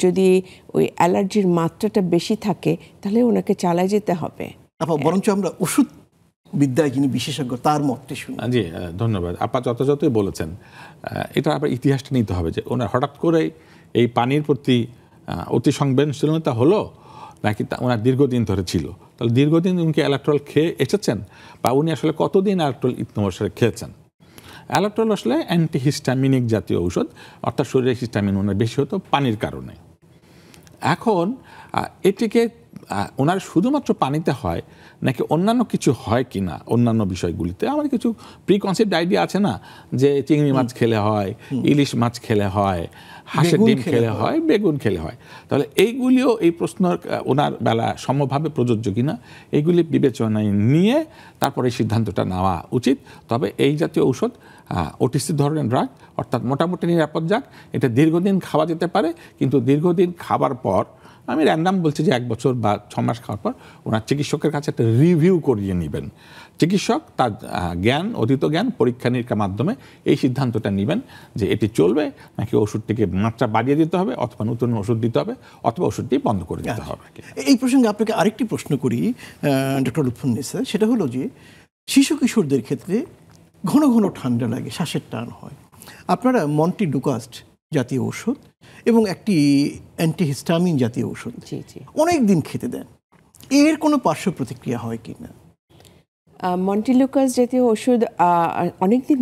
যদি ওই অ্যালার্জির মাত্রাটা বেশি থাকে তাহলে ওনাকে চালায় যেতে হবে। বরঞ্চ আমরা ওষুধ বিদ্যায় যিনি বিশেষজ্ঞ তার মতটি শুনি। জি, ধন্যবাদ। আপা যথাযথই বলেছেন। এটা আবার ইতিহাসটা নিতে হবে যে ওনার হঠাৎ করে এই পানির প্রতি অতি সংবেদনশীলতা হলো নাকি ওনার দীর্ঘদিন ধরে ছিল। তাহলে দীর্ঘদিন উনি অ্যালাট্রল খেয়ে এসেছেন, বা উনি আসলে কতদিন অ্যালাট্রল ইতিমধ্যে খেয়েছেন। অ্যালাট্রল আসলে অ্যান্টিহিস্টামিনিক জাতীয় ঔষধ, অর্থাৎ শরীরে হিস্টামিন ওনার বেশি হতো পানির কারণে। এখন এটিকে ওনার শুধুমাত্র পানিতে হয় নাকি অন্যান্য কিছু হয় কি না, অন্যান্য বিষয়গুলিতে আমার কিছু প্রিকনসেপ্ট আইডিয়া আছে না, যে চিংড়ি মাছ খেলে হয়, ইলিশ মাছ খেলে হয়, হাঁসের ডিম খেলে হয়, বেগুন খেলে হয়। তাহলে এইগুলিও এই প্রশ্ন ওনার বেলা সমভাবে প্রযোজ্য কিনা এইগুলি বিবেচনায় নিয়ে তারপরে সিদ্ধান্তটা নেওয়া উচিত। তবে এই জাতীয় ঔষধ ওটিসি ধরনের ড্রাগ, অর্থাৎ মোটামুটি নিরাপদ ড্রাগ। এটা দীর্ঘদিন খাওয়া যেতে পারে, কিন্তু দীর্ঘদিন খাবার পর, আমি র্যান্ডাম বলছি যে 1 বছর বা 6 মাস খাওয়ার পর ওনার চিকিৎসকের কাছে একটা রিভিউ করিয়ে নেবেন। চিকিৎসক তার জ্ঞান, অতীত জ্ঞান পরীক্ষা নিরীক্ষার মাধ্যমে এই সিদ্ধান্তটা নেবেন যে এটি চলবে নাকি ওষুধটিকে মাত্রা বাড়িয়ে দিতে হবে, অথবা নতুন ওষুধ দিতে হবে, অথবা ওষুধটি বন্ধ করে দিতে হবে। এই প্রসঙ্গে আপনাকে আরেকটি প্রশ্ন করি ডক্টর লুৎফুন্নেসা, সেটা হলো যে শিশু কিশোরদের ক্ষেত্রে ঘন ঘন ঠান্ডা লাগে, শ্বাসের টান হয়। আপনারা মন্টিলুকাস্ট জাতীয় ওষুধ এবং একটি অ্যান্টিহিস্টামিন জাতীয় ওষুধ অনেক দিন খেতে দেন, এর কোনো পার্শ্ব প্রতিক্রিয়া হয় কি না? মন্টিলুকাস জাতীয় ওষুধ অনেকদিন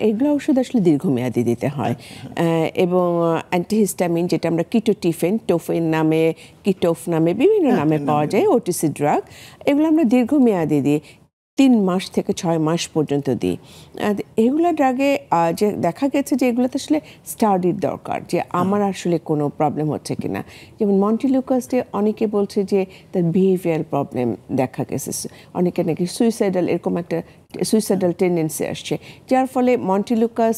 এগুলো ওষুধ আসলে দীর্ঘমেয়াদী দিতে হয়। এবং অ্যান্টিহিস্টামিন যেটা আমরা টোফেন নামে, কিটোফ নামে বিভিন্ন নামে পাওয়া যায়, ওটিসি ড্রাগ, এগুলো আমরা দীর্ঘমেয়াদী দিই, 3 মাস থেকে 6 মাস পর্যন্ত দিই। এগুলো ড্রাগে যে দেখা গেছে যে এগুলোতে আসলে স্টাডির দরকার, যে আমার আসলে কোনো প্রবলেম হচ্ছে কিনা। যেমন মন্টিলুকাসে অনেকে বলছে যে তার বিহেভিয়ার প্রবলেম দেখা গেছে, অনেকে নাকি এরকম একটা সুইসাইডাল টেন্ডেন্সি আসছে, যার ফলে মন্টিলুকাস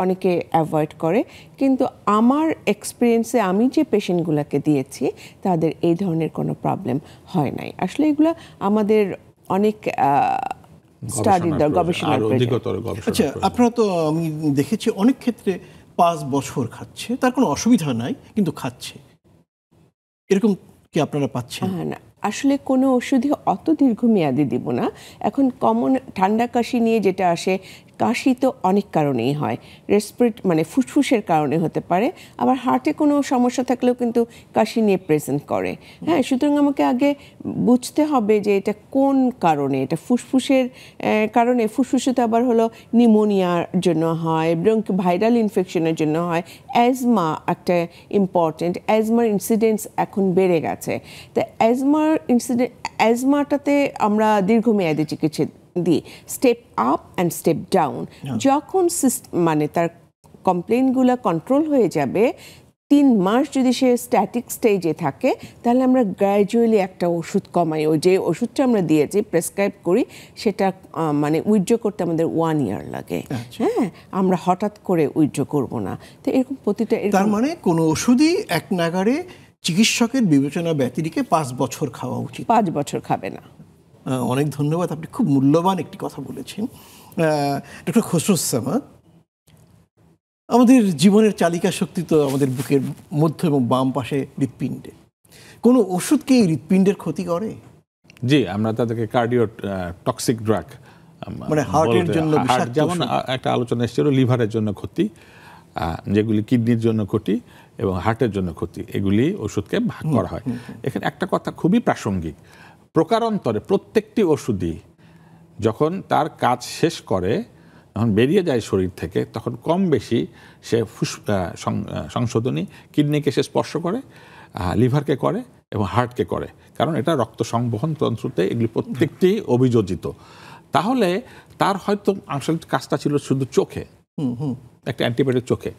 অনেকে অ্যাভয়েড করে। কিন্তু আমার এক্সপিরিয়েন্সে আমি যে পেশেন্টগুলোকে দিয়েছি তাদের এই ধরনের কোনো প্রবলেম হয় নাই। আসলে এগুলো আমাদের অনেক গবেষণার প্রয়োজন। আচ্ছা, আপনারা তো আমি দেখেছি অনেক ক্ষেত্রে 5 বছর খাচ্ছে, তার কোনো অসুবিধা নাই, কিন্তু খাচ্ছে, এরকম কি আপনারা পাচ্ছেন? না, আসলে কোনো ওষুধই অত দীর্ঘমেয়াদী দিব না। এখন কমন ঠান্ডা কাশি নিয়ে যেটা আসে, কাশি তো অনেক কারণেই হয়, মানে ফুসফুসের কারণে হতে পারে, আবার হার্টে কোনো সমস্যা থাকলেও কিন্তু কাশি নিয়ে প্রেজেন্ট করে। হ্যাঁ, সুতরাং আমাকে আগে বুঝতে হবে যে এটা কোন কারণে। এটা ফুসফুসের কারণে, ফুসফুসে তো আবার হলো নিউমোনিয়ার জন্য হয়, ভাইরাল ইনফেকশনের জন্য হয়, অ্যাজমা একটা ইম্পর্টেন্ট, অ্যাজমার ইনসিডেন্স এখন বেড়ে গেছে। তো অ্যাজমাটাতে আমরা দীর্ঘমেয়াদী চিকিৎসা দিই, step up and step down. যখন মানে তার কমপ্লেনগুলো কন্ট্রোল হয়ে যাবে, 3 মাস যদি সে স্ট্যাটিক স্টেজে থাকে, তাহলে আমরা গ্র্যাজুয়ালি একটা ওষুধ কমাই। ওই যে ওষুধটা আমরা দিয়েছি, প্রেসক্রাইব করি, সেটা মানে উইথড্র করতে আমাদের 1 ইয়ার লাগে। হ্যাঁ, আমরা হঠাৎ করে উইথড্র করব না। তো এরকম প্রতিটা, তার মানে কোনো ওষুধই এক নাগারে চিকিৎসকের বিবেচনা ব্যতিরেকে 5 বছর খাওয়া উচিত। 5 বছর খাবে না। অনেক ধন্যবাদ, আপনি খুব মূল্যবান একটি কথা বলেছেন। ডক্টর খসরুস সামাদ, আমাদের জীবনের চালিকা শক্তি তো আমাদের বুকের মধ্য এবং বাম পাশে হৃৎপিণ্ডে। কোনো ওষুধ কি হৃৎপিণ্ডের ক্ষতি করে? জি, আমরা তাদেরকে কার্ডিও টক্সিক ড্রাগ, মানে হার্টের জন্য, যেমন একটা আলোচনা এসেছিল লিভারের জন্য ক্ষতি, যেগুলি কিডনির জন্য ক্ষতি এবং হার্টের জন্য ক্ষতি, এগুলি ওষুধকে ভাগ করা হয়। এখানে একটা কথা খুবই প্রাসঙ্গিক, প্রকারান্তরে প্রত্যেকটি ওষুধই যখন তার কাজ শেষ করে, যখন বেরিয়ে যায় শরীর থেকে, তখন কম বেশি সে সংশোধনী কিডনিকে সে স্পর্শ করে, লিভারকে করে এবং হার্টকে করে, কারণ এটা রক্ত সংবহন তন্ত্রতে এগুলি প্রত্যেকটি অভিযোজিত। তাহলে তার হয়তো আসলে কাজটা ছিল শুধু চোখে, একটা অ্যান্টিবায়োটিক চোখে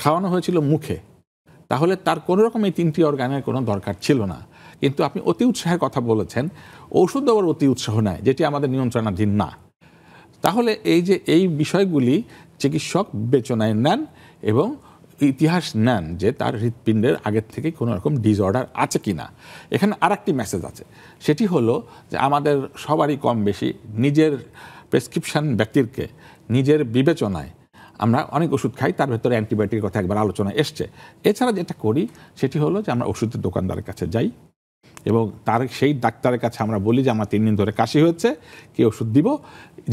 খাওয়ানো হয়েছিল মুখে, তাহলে তার কোনো রকম এই 3টি অর্গানের কোনো দরকার ছিল না। কিন্তু আপনি অতি উৎসাহের কথা বলেছেন, ঔষধ দেওয়ার অতি উৎসাহ নেয়, যেটি আমাদের নিয়ন্ত্রণাধীন না। তাহলে এই যে এই বিষয়গুলি চিকিৎসক বিবেচনায় নেন এবং ইতিহাস নেন যে তার হৃৎপিণ্ডের আগের থেকে কোনো রকম ডিসঅর্ডার আছে কি না। এখানে আর একটি মেসেজ আছে, সেটি হলো যে আমাদের সবারই কম বেশি নিজের প্রেসক্রিপশন ব্যক্তিকে নিজের বিবেচনায় আমরা অনেক ওষুধ খাই, তার ভেতরে অ্যান্টিবায়োটিকের কথা একবার আলোচনা এসছে। এছাড়া যেটা করি সেটি হলো যে আমরা ওষুধের দোকানদারের কাছে যাই এবং তার সেই ডাক্তারের কাছে আমরা বলি যে আমার 3 দিন ধরে কাশি হচ্ছে, কি ওষুধ দিব।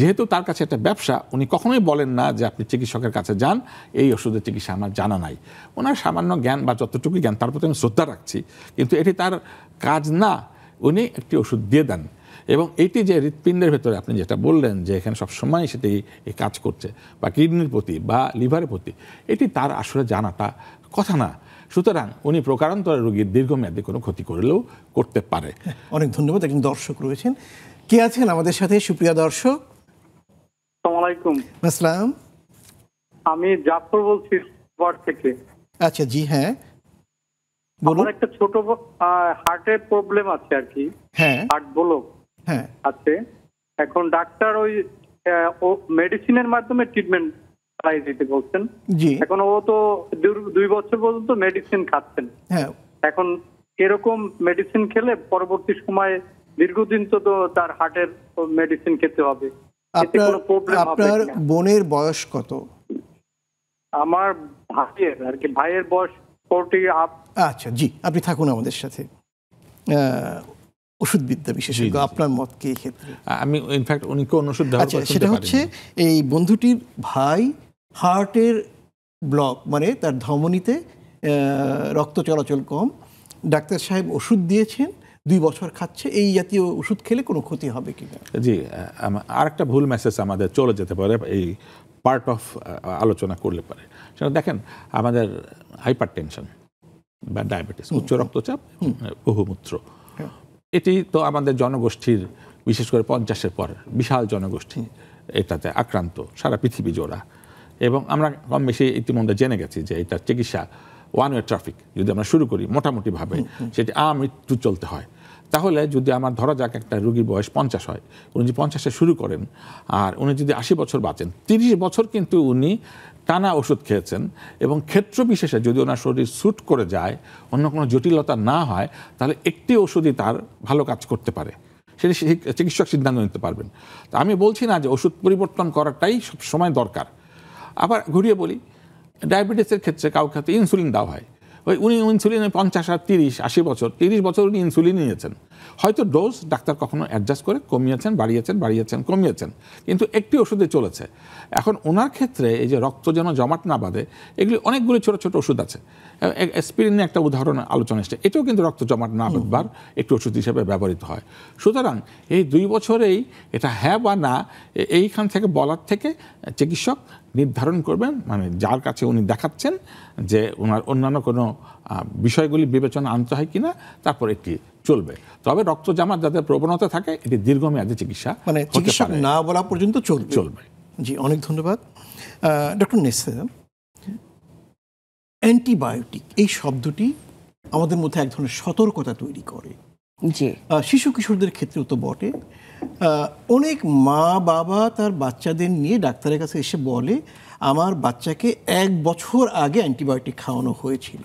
যেহেতু তার কাছে একটা ব্যবসা, উনি কখনোই বলেন না যে আপনি চিকিৎসকের কাছে যান, এই ওষুধের চিকিৎসা আমার জানা নাই। ওনার সামান্য জ্ঞান বা যতটুকু জ্ঞান তার প্রতি আমি শ্রদ্ধা রাখছি, কিন্তু এটি তার কাজ না। উনি একটি ওষুধ দিয়ে দেন এবং এটি যে হৃৎপিণ্ডের ভেতরে আপনি যেটা বললেন যে এখানে সবসময় সেটি এই কাজ করছে বা কিডনির প্রতি বা লিভারের প্রতি, এটি তার আসলে জানাটা কথা না। সুতরাং উনি প্রকারান্তরে রোগীর দীর্ঘমেয়াদী কোনো ক্ষতি করলেও করতে পারে। অনেক ধন্যবাদ। একজন দর্শক রয়েছেন, কে আছেন আমাদের সাথে? সুপ্রিয়া দর্শক, আসসালামু আলাইকুম। আসসালাম। আমি জাফর বলছি থেকে। আচ্ছা, জি হ্যাঁ বলুন। আমার একটা ছোট হার্টের প্রবলেম আছে আর কি, হ্যাঁ হার্ট ব্লক হ্যাঁ আছে। এখন ডাক্তার ওই মেডিসিনের মাধ্যমে ট্রিটমেন্ট চালিয়ে দিতে বলছেন। জি। এখন ও তো 2 বছর পর্যন্ত মেডিসিন খাচ্ছেন। হ্যাঁ। এখন এরকম মেডিসিন খেলে পরবর্তী সময়ে দীর্ঘদিন তো তার হার্টের মেডিসিন খেতে হবে। আপনার বোনের বয়স কত? আমার ভাইয়ের আর কি, ভাইয়ের বয়স 40 আপ। আচ্ছা, জি, আপনি থাকুন আমাদের সাথে। ওষুধবিদ্যা বিশেষজ্ঞ, আপনার মত কি এই ক্ষেত্রে? আমি ইনফ্যাক্ট উনি কোন ওষুধ দেওয়ার আচ্ছা, সেটা হচ্ছে এই বন্ধুটির ভাই হার্টের ব্লক, মানে তার ধমনীতে রক্ত চলাচল কম। ডাক্তার সাহেব ওষুধ দিয়েছেন, 2 বছর খাচ্ছে। এই জাতীয় ওষুধ খেলে কোনো ক্ষতি হবে কিনা? জি, আর একটা ভুল মেসেজ আমাদের চলে যেতে পারে এই পার্ট অফ আলোচনা করলে পারে। সেটা দেখেন, আমাদের হাইপার টেনশন বা ডায়াবেটিস, উচ্চ রক্তচাপ, বহুমূত্র, এটি তো আমাদের জনগোষ্ঠীর, বিশেষ করে 50-এর পর বিশাল জনগোষ্ঠী এটাতে আক্রান্ত সারা পৃথিবী জোড়া। এবং আমরা কম বেশি ইতিমধ্যে জেনে গেছি যে এটা চিকিৎসা ওয়ান ওয়ে ট্রাফিক। যদি আমরা শুরু করি মোটামুটিভাবে, সেটি আমৃত্যু চলতে হয়। তাহলে যদি আমার ধরা যাক একটা রোগীর বয়স 50 হয়, উনি যদি 50-এ শুরু করেন আর উনি যদি 80 বছর বাঁচেন, 30 বছর কিন্তু উনি টানা ওষুধ খেয়েছেন। এবং ক্ষেত্র বিশেষে যদি ওনার শরীর স্যুট করে যায়, অন্য কোনো জটিলতা না হয়, তাহলে একটি ওষুধই তার ভালো কাজ করতে পারে, সেটি চিকিৎসক সিদ্ধান্ত নিতে পারবেন। তো আমি বলছি না যে ওষুধ পরিবর্তন করাটাই সব সময় দরকার। আবার ঘুরিয়ে বলি, ডায়াবেটিসের ক্ষেত্রে কাউকে হয়তো ইনসুলিন দেওয়া হয়, উনি ইনসুলিন 50 আর 30, 80 বছর, 30 বছর উনি ইনসুলিন নিয়েছেন। হয়তো ডোজ ডাক্তার কখনো অ্যাডজাস্ট করে কমিয়েছেন, বাড়িয়েছেন, কমিয়েছেন, কিন্তু একটি ওষুধে চলেছে। এখন ওনার ক্ষেত্রে এই যে রক্ত যেন জমাট না বাঁধে, এগুলি অনেকগুলি ছোট ছোট ওষুধ আছে। অ্যাসপিরিনের একটা উদাহরণ আলোচনা এসছে, এটাও কিন্তু রক্ত জমাট না বাঁধবার একটি ওষুধ হিসেবে ব্যবহৃত হয়। সুতরাং এই 2 বছরেই এটা হ্যাঁ বা না, এইখান থেকে বলার থেকে চিকিৎসক নির্ধারণ করবেন, মানে যার কাছে উনি দেখাচ্ছেন যে ওনার অন্যান্য কোনো বিষয়গুলি বিবেচনা আনতে হয় কিনা, তারপর একটি চলবে। তবে রক্ত জমাট যাদের প্রবণতা থাকে, এটি দীর্ঘমেয়াদী চিকিৎসা, মানে চিকিৎসক না বলা পর্যন্ত চলবে। জি, অনেক ধন্যবাদ। ডক্টর নেসা, অ্যান্টিবায়োটিক এই শব্দটি আমাদের মধ্যে এক ধরনের সতর্কতা তৈরি করে। জি, শিশু কিশোরদের ক্ষেত্রেও তো বটে। অনেক মা বাবা তার বাচ্চাদের নিয়ে ডাক্তারের কাছে এসে বলে, আমার বাচ্চাকে 1 বছর আগে অ্যান্টিবায়োটিক খাওয়ানো হয়েছিল,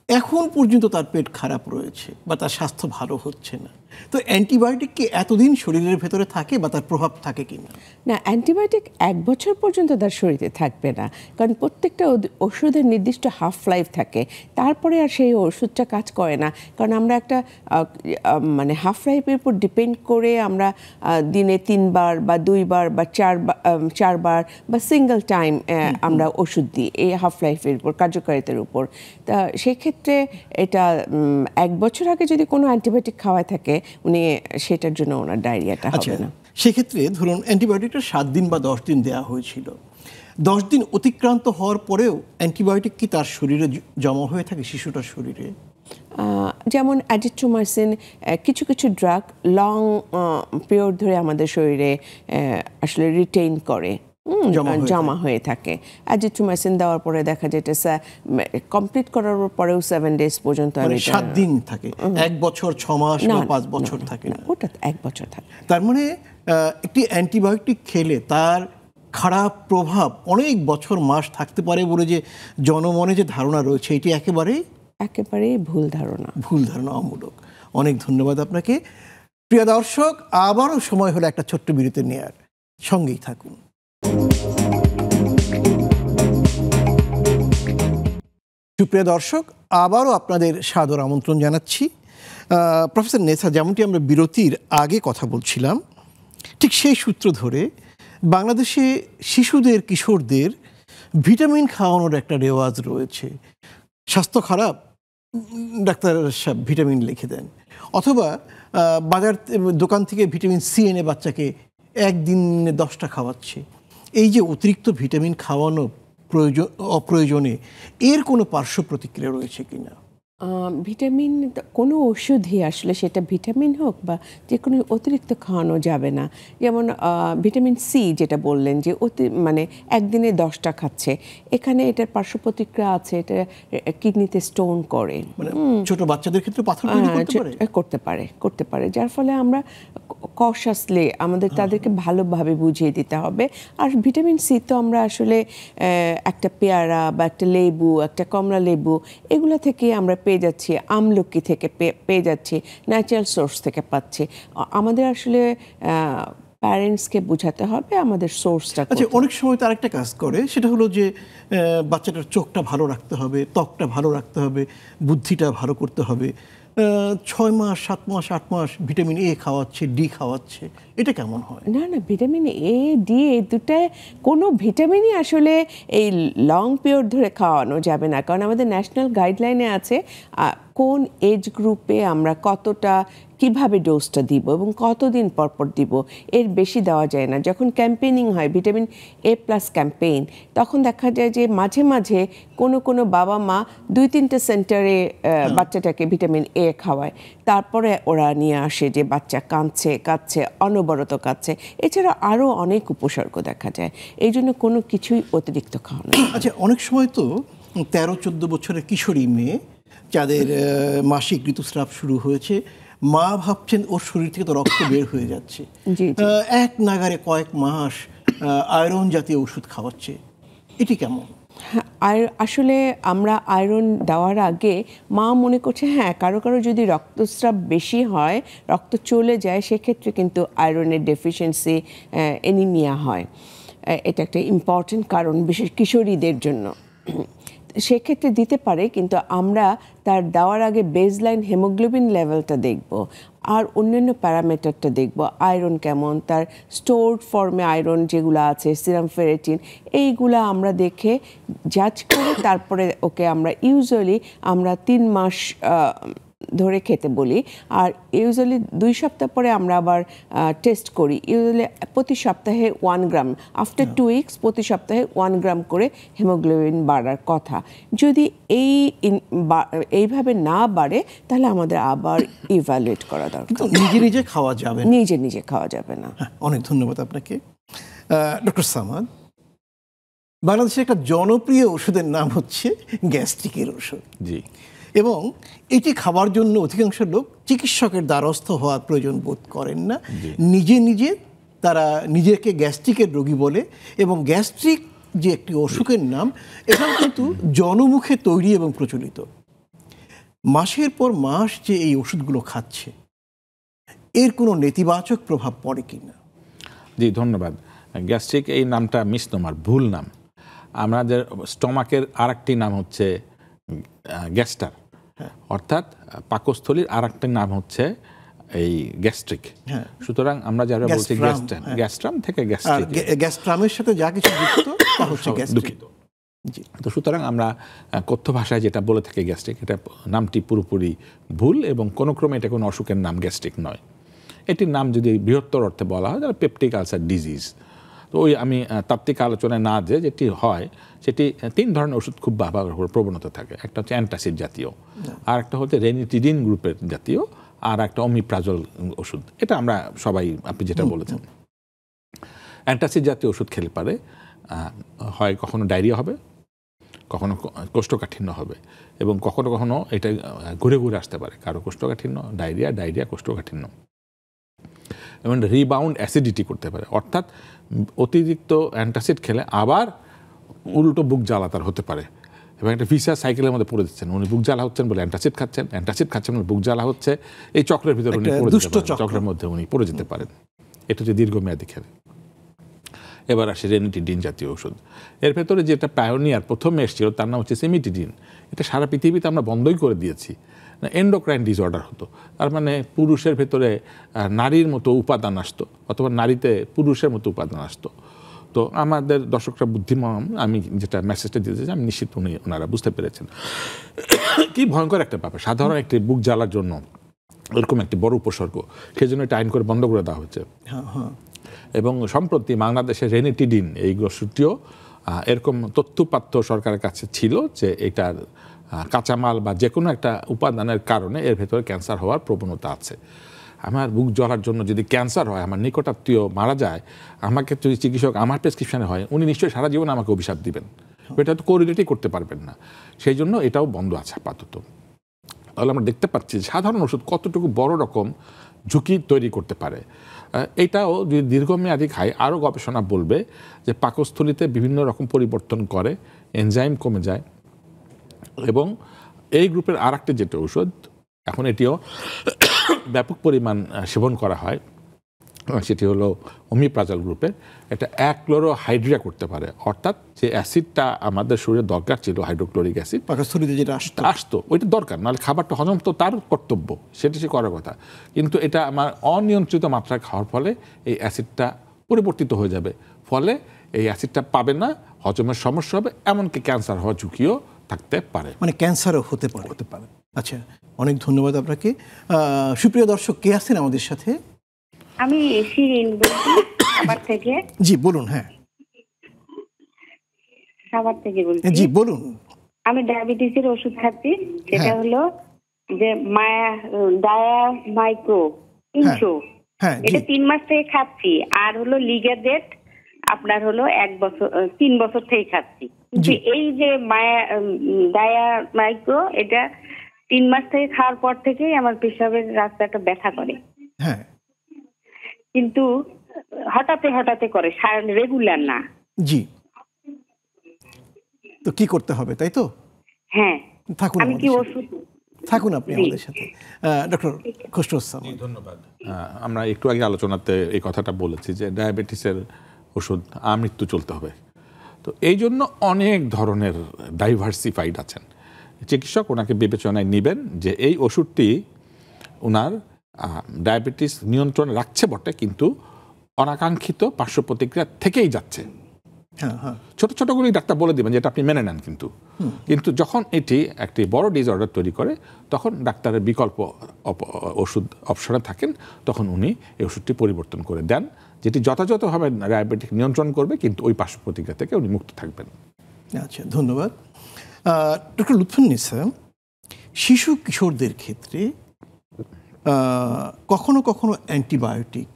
এখন পর্যন্ত তার পেট খারাপ রয়েছে বা তার স্বাস্থ্য ভালো হচ্ছে না। তো অ্যান্টিবায়োটিক কি এতদিন শরীরের ভেতরে থাকে বা তার প্রভাব থাকে কি না? না, অ্যান্টিবায়োটিক 1 বছর পর্যন্ত তার শরীরে থাকবে না, কারণ প্রত্যেকটা ওষুধের নির্দিষ্ট হাফ লাইফ থাকে। তারপরে আর সেই ওষুধটা কাজ করে না, কারণ আমরা একটা মানে হাফ লাইফের উপর ডিপেন্ড করে আমরা দিনে 3 বার বা 2 বার বা 4 বার বা সিঙ্গেল টাইম আমরা ওষুধ দিই এই হাফ লাইফের উপর, কার্যকারিতার উপর। তা সেক্ষেত্রে এটা 1 বছর আগে যদি কোনো অ্যান্টিবায়োটিক খাওয়ায় থাকে, উনি সেটার জন্য ওনার ডায়রিয়াটা হবে না। সেক্ষেত্রে ধরুন অ্যান্টিবায়োটিকটা 7 দিন বা 10 দিন দেওয়া হয়েছিল, 10 দিন অতিক্রান্ত হওয়ার পরেও অ্যান্টিবায়োটিক কি তার শরীরে জমা হয়ে থাকে, শিশুটার শরীরে? যেমন অ্যাজিথ্রোমাইসিন, কিছু কিছু ড্রাগ লং পিরিয়ড ধরে আমাদের শরীরে আসলে রিটেইন করে, জমা হয়ে থাকে। অ্যাজিথ্রোমাইসিন দেওয়ার পরে দেখা যায় এটা কমপ্লিট করার পরেও 7 days পর্যন্ত, 7 দিন থাকে, 1 বছর 6 মাস বা 5 বছর থাকে না, ওটা 1 বছর থাকে। তার মানে একটি অ্যান্টিবায়োটিক খেলে তার খারাপ প্রভাব অনেক বছর মাস থাকতে পারে বলে যে জনমনে যে ধারণা রয়েছে, এটি একেবারেই ভুল ধারণা, অমূলক। অনেক ধন্যবাদ আপনাকে। প্রিয় দর্শক, আবারও সময় হলো একটা ছোট্ট বিরতি নেয়ার, সঙ্গেই থাকুন। সুপ্রিয় দর্শক, আবারও আপনাদের সাদর আমন্ত্রণ জানাচ্ছি। প্রফেসর নেসা, যেমনটি আমরা বিরতির আগে কথা বলছিলাম, ঠিক সেই সূত্র ধরে বাংলাদেশে শিশুদের, কিশোরদের ভিটামিন খাওয়ানোর একটা রেওয়াজ রয়েছে। স্বাস্থ্য খারাপ, ডাক্তার সাহেব ভিটামিন লিখে দেন, অথবা দোকান থেকে ভিটামিন সি এনে বাচ্চাকে একদিনে 10টা খাওয়াচ্ছে। এই যে অতিরিক্ত ভিটামিন খাওয়ানো অপ্রয়োজনে, এর কোনো পার্শ্ব প্রতিক্রিয়া রয়েছে কিনা? ভিটামিন, কোনো ওষুধই আসলে সেটা ভিটামিন হোক বা যে কোনো অতিরিক্ত খাওয়ানো যাবে না। যেমন ভিটামিন সি যেটা বললেন যে মানে একদিনে 10টা খাচ্ছে, এখানে এটার পার্শ্ব প্রতিক্রিয়া আছে, এটা কিডনিতে স্টোন করে, মানে ছোট বাচ্চাদের ক্ষেত্রে পাথর করতে পারে, যার ফলে আমরা কশাসলি আমাদের তাদেরকে ভালোভাবে বুঝিয়ে দিতে হবে। আর ভিটামিন সি তো আমরা আসলে একটা পেয়ারা বা একটা লেবু, একটা কমলা লেবু, এগুলো থেকে আমরা পেয়ে যাচ্ছি, আমলকি থেকে পেয়ে যাচ্ছি, ন্যাচারাল সোর্স থেকে পাচ্ছি। আমাদের আসলে প্যারেন্টসকে বোঝাতে হবে আমাদের সোর্সটা। আচ্ছা, অনেক সময় তার একটা কাজ করে, সেটা হলো যে বাচ্চাটার চোখটা ভালো রাখতে হবে, ত্বকটা ভালো রাখতে হবে, বুদ্ধিটা ভালো করতে হবে। 6 মাস, 7 মাস, 8 মাস ভিটামিন এ খাওয়াচ্ছে, ডি খাওয়াচ্ছে, এটা কেমন হয়? না, ভিটামিন এ, ডি, এই দুটায় কোনো ভিটামিনই আসলে এই লং পিরিয়ড ধরে খাওয়ানো যাবে না। কারণ আমাদের ন্যাশনাল গাইডলাইনে আছে কোন এজ গ্রুপে আমরা কতটা, কিভাবে ডোজটা দিব এবং কতদিন পর দিব, এর বেশি দেওয়া যায় না। যখন ক্যাম্পেইনিং হয়, ভিটামিন এ প্লাস ক্যাম্পেইন, তখন দেখা যায় যে মাঝে মাঝে কোনো বাবা মা 2-3টে সেন্টারে বাচ্চাটাকে ভিটামিন এ খাওয়ায়, তারপরে ওরা নিয়ে আসে যে বাচ্চা কাঁদছে, অনবরত কাঁদছে। এছাড়া আরও অনেক উপসর্গ দেখা যায়, এই জন্য কোনো কিছুই অতিরিক্ত খাওয়ানো। আচ্ছা, অনেক সময় তো 13-14 বছরের কিশোরী মেয়ে যাদের মাসিক ঋতুস্রাব শুরু হয়েছে, মা ভাবছেন ওর শরীর থেকে তো রক্ত বের হয়ে যাচ্ছে, এক নাগারে কয়েক মাস আয়রন জাতীয় ওষুধ খাওয়াচ্ছে, এটি কেমন? আসলে আমরা আয়রন দেওয়ার আগে মা মনে করছে কারো যদি রক্তস্রাব বেশি হয়, রক্ত চলে যায়, সেক্ষেত্রে কিন্তু আয়রনের ডেফিসিয়েন্সি, অ্যানিমিয়া হয়। এটা একটা ইম্পর্টেন্ট কারণ, বিশেষ কিশোরীদের জন্য। সেক্ষেত্রে দিতে পারে, কিন্তু আমরা তার দেওয়ার আগে বেসলাইন হেমোগ্লোবিন লেভেলটা দেখব, আর অন্যান্য প্যারামিটারটা দেখব, আয়রন কেমন, তার স্টোরড ফর্মে আয়রন যেগুলো আছে, সিরাম ফেরেটিন, এইগুলা আমরা দেখে জাজ করে তারপরে ওকে আমরা ইউজুয়ালি 3 মাস ধরে খেতে বলি। আর ইউজুয়ালি 2 সপ্তাহ পরে আমরা আবার টেস্ট করি। ইউজুয়ালি প্রতি সপ্তাহে 1 গ্রাম, আফটার 2 উইকস প্রতি সপ্তাহে 1 গ্রাম করে হেমোগ্লোবিন বাড়ার কথা। যদি এইভাবে না বাড়ে, তাহলে আমাদের আবার ইভ্যালুয়েট করা দরকার। নিজে খাওয়া যাবে, নিজে খাওয়া যাবে না। অনেক ধন্যবাদ আপনাকে। ডক্টর সামাদ, বাংলাদেশের একটা জনপ্রিয় ওষুধের নাম হচ্ছে গ্যাস্ট্রিকের ওষুধ। জি। এবং এটি খাবার জন্য অধিকাংশ লোক চিকিৎসকের দ্বারস্থ হওয়ার প্রয়োজন বোধ করেন না, নিজে তারা নিজেকে গ্যাস্ট্রিকের রোগী বলে। এবং গ্যাস্ট্রিক যে একটি অসুখের নাম, এটাও কিন্তু জনমুখে তৈরি এবং প্রচলিত। মাসের পর মাস যে এই ওষুধগুলো খাচ্ছে, এর কোনো নেতিবাচক প্রভাব পড়ে কিনা? জি, ধন্যবাদ। গ্যাস্ট্রিক এই নামটা মিসনোমার, ভুল নাম। আমাদের স্টমাকের আরেকটি নাম হচ্ছে গ্যাস্টার, অর্থাৎ পাকস্থলীর আরেকটি নাম হচ্ছে এই গ্যাস্ট্রিক। সুতরাং আমরা যারা বলছি গ্যাস্ট্রাম থেকে গ্যাস্ট্রিক, গ্যাস্ট্রামের সাথে যা কিছু যুক্ত তা হচ্ছে গ্যাস্ট্রিক। তো সুতরাং আমরা কথ্য ভাষায় যেটা বলে থাকি গ্যাস্ট্রিক, এটা নামটি পুরোপুরি ভুল এবং কোনো ক্রমে এটা কোনো অসুখের নাম গ্যাস্ট্রিক নয়। এটির নাম যদি বৃহত্তর অর্থে বলা হয়, তাহলে পেপটিক আলসার ডিজিজ। তো ওই আমি তাত্ত্বিক আলোচনায় না যেটি হয় সেটি 3 ধরনের ওষুধ খুব ব্যবহার প্রবণতা থাকে। একটা হচ্ছে অ্যান্টাসিড জাতীয়, আর একটা হচ্ছে রেনিটিডিন গ্রুপের জাতীয়, আর একটা অমিপ্রাজল ওষুধ। এটা আমরা সবাই, আপনি যেটা বলেছেন, অ্যান্টাসিড জাতীয় ওষুধ খেলে পারে হয় কখনো ডায়রিয়া হবে, কখনো কোষ্ঠকাঠিন্য হবে, এবং কখনো কখনো এটা ঘুরে ঘুরে আসতে পারে, কারো কোষ্ঠকাঠিন্য, ডায়রিয়া কোষ্ঠকাঠিন্য, এবং রিবাউন্ড অ্যাসিডিটি করতে পারে। অর্থাৎ অতিরিক্ত অ্যান্টাসিড খেলে আবার উল্টো বুক জ্বালা তার হতে পারে, এবং একটা ভিসা সাইকেলের মধ্যে পড়ে দিচ্ছেন। উনি বুক জ্বালা হচ্ছেন বলে অ্যান্টাসিড খাচ্ছেন বলে বুক জ্বালা হচ্ছে। এই চক্রের ভিতরে উনি পড়ে যেতে পারেন, চক্রের মধ্যে উনি পড়ে যেতে পারেন। এটা হচ্ছে দীর্ঘমেয়াদী খেলে। এবার আসে রেনিটিডিন জাতীয় ওষুধ। এর ভেতরে যেটা পায়োনিয়ার প্রথমে এসেছিল তার নাম হচ্ছে সিমিটিডিন। এটা সারা পৃথিবীতে আমরা বন্ধই করে দিয়েছি। এন্ডোক্রাইন ডিসঅর্ডার হতো, তার মানে পুরুষের ভেতরে নারীর মতো উপাদান আসতো, অথবা নারীতে পুরুষের মতো উপাদান আসতো। তো আমাদের দর্শকরা বুদ্ধিমান, আমি যেটা মেসেজটা দিতে চাই আমি নিশ্চিত ওনারা বুঝতে পেরেছেন কি ভয়ঙ্কর একটা ব্যাপার। সাধারণ একটি বুক জ্বালার জন্য এরকম একটি বড় উপসর্গ, সেই জন্য এটা আইন করে বন্ধ করে দেওয়া হচ্ছে। এবং সম্প্রতি বাংলাদেশের রেনিটিডিন এই ওষুধটিও এরকম তথ্যপাত্য সরকারের কাছে ছিল যে এটার কাঁচামাল বা যে কোনো একটা উপাদানের কারণে এর ভেতরে ক্যান্সার হওয়ার প্রবণতা আছে। আমার বুক জ্বলার জন্য যদি ক্যান্সার হয়, আমার নিকটাত্মীয় মারা যায়, আমাকে যদি চিকিৎসক আমার প্রেসক্রিপশনে হয়, উনি নিশ্চয়ই সারা জীবন আমাকে অভিশাপ দিবেন। এটা তো কোরিলেটই করতে পারবেন না। সেই জন্য এটাও বন্ধ আছে আপাতত। তাহলে আমরা দেখতে পাচ্ছি সাধারণ ওষুধ কতটুকু বড় রকম ঝুঁকি তৈরি করতে পারে। এটাও যদি দীর্ঘমেয়াদী খায়, আরও গবেষণা বলবে যে পাকস্থলীতে বিভিন্ন রকম পরিবর্তন করে, এনজাইম কমে যায়। এবং এই গ্রুপের আর একটা যেটা ওষুধ, এখন এটিও ব্যাপক পরিমাণ সেবন করা হয়, সেটি হলো অমিপ্রাজল গ্রুপের। এটা 1-ক্লোরোহাইড্রিয়া করতে পারে, অর্থাৎ যে অ্যাসিডটা আমাদের শরীরে দরকার ছিল, হাইড্রোক্লোরিক অ্যাসিড পাকস্থলীতে যেটা আসতো ওইটা দরকার, নাহলে খাবারটা হজম তো তার কর্তব্য, সেটা সে করার কথা। কিন্তু এটা আমার অনিয়ন্ত্রিত মাত্রায় খাওয়ার ফলে এই অ্যাসিডটা পরিবর্তিত হয়ে যাবে, ফলে এই অ্যাসিডটা পাবে না, হজমের সমস্যা হবে, এমনকি ক্যান্সার হওয়ার ঝুঁকিও থাকতে পারে, মানে ক্যান্সারও হতে পারে। আচ্ছা, অনেক ধন্যবাদ আপনাকে। সুপ্রিয় দর্শক, কে আছেন আমাদের সাথে? আমি শিরিন বলছি সাভার থেকে। জি বলুন। হ্যাঁ, সাভার থেকে বলছি। জি বলুন। আমি ডায়াবেটিসের ওষুধ খাচ্ছি, সেটা হলো যে ডায়া মাইক্রো ইনশো। এটা 3 মাস থেকে খাচ্ছি। আর হলো লিগাডেট আপনার হলো 1 বছর 3 বছর থেকে খাচ্ছি। কিন্তু এই যে ডায়া মাইক্রো, এটা 3 মাস থেকে খাওয়ার পর থেকেই আমার পেশাবের রাস্তাটা ব্যথা করে। হ্যাঁ, কিন্তু হঠাৎ করে, রেগুলার না। জি, তো কি করতে হবে, তাই তো? হ্যাঁ, থাকুন, আমি কি ওষুধ থাকুন আপনি আমাদের সাথে। ডক্টর খসরু সালাম, ধন্যবাদ। আমরা একটু আগে আলোচনাতে এই কথাটা বলেছি যে ডায়াবেটিসের ওষুধ আমৃত্যু চলতে হবে। তো এই জন্য অনেক ধরনের ডাইভার্সিফাইড আছেন। চিকিৎসক ওনাকে বিবেচনায় নেবেন যে এই ওষুধটি ওনার ডায়াবেটিস নিয়ন্ত্রণে রাখছে বটে, কিন্তু অনাকাঙ্ক্ষিত পার্শ্ব প্রতিক্রিয়া থেকেই যাচ্ছে। ছোট ছোটগুলি ডাক্তার বলে দেবেন যেটা আপনি মেনে নেন, কিন্তু যখন এটি একটি বড় ডিসঅর্ডার তৈরি করে, তখন ডাক্তারের বিকল্প ওষুধ অপশনে থাকেন, তখন উনি এই ওষুধটি পরিবর্তন করে দেন, যেটি যথাযথভাবে ডায়াবেটিক নিয়ন্ত্রণ করবে, কিন্তু ওই পার্শ্ব প্রতিক্রিয়া থেকে উনি মুক্ত থাকবেন। আচ্ছা, ধন্যবাদ। ডক্টর লুৎফুন্নিসা, শিশু কিশোরদের ক্ষেত্রে কখনো কখনো অ্যান্টিবায়োটিক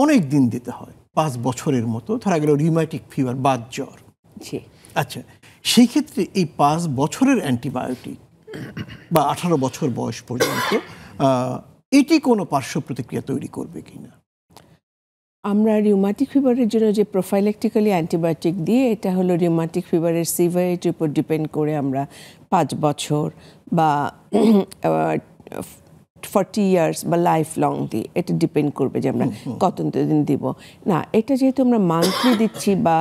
অনেক দিন দিতে হয়, 5 বছরের মতো, ধরা গেল রিউম্যাটিক ফিভার, বাত জ্বর। আচ্ছা, সেই ক্ষেত্রে এই 5 বছরের অ্যান্টিবায়োটিক বা 18 বছর বয়স পর্যন্ত এটি কোনো পার্শ্ব প্রতিক্রিয়া তৈরি করবে কিনা? আমরা রিউমাটিক ফিভারের জন্য যে প্রোফাইল্যাকটিক্যালি অ্যান্টিবায়োটিক দিয়ে, এটা হলো রিউমাটিক ফিভারের সিভিয়ারিটির উপর ডিপেন্ড করে আমরা 5 বছর বা 40 ইয়ার্স বা লাইফ লং দিই। এটা ডিপেন্ড করবে যে আমরা কত দিন দিব না। এটা যেহেতু আমরা মান্থলি দিচ্ছি বা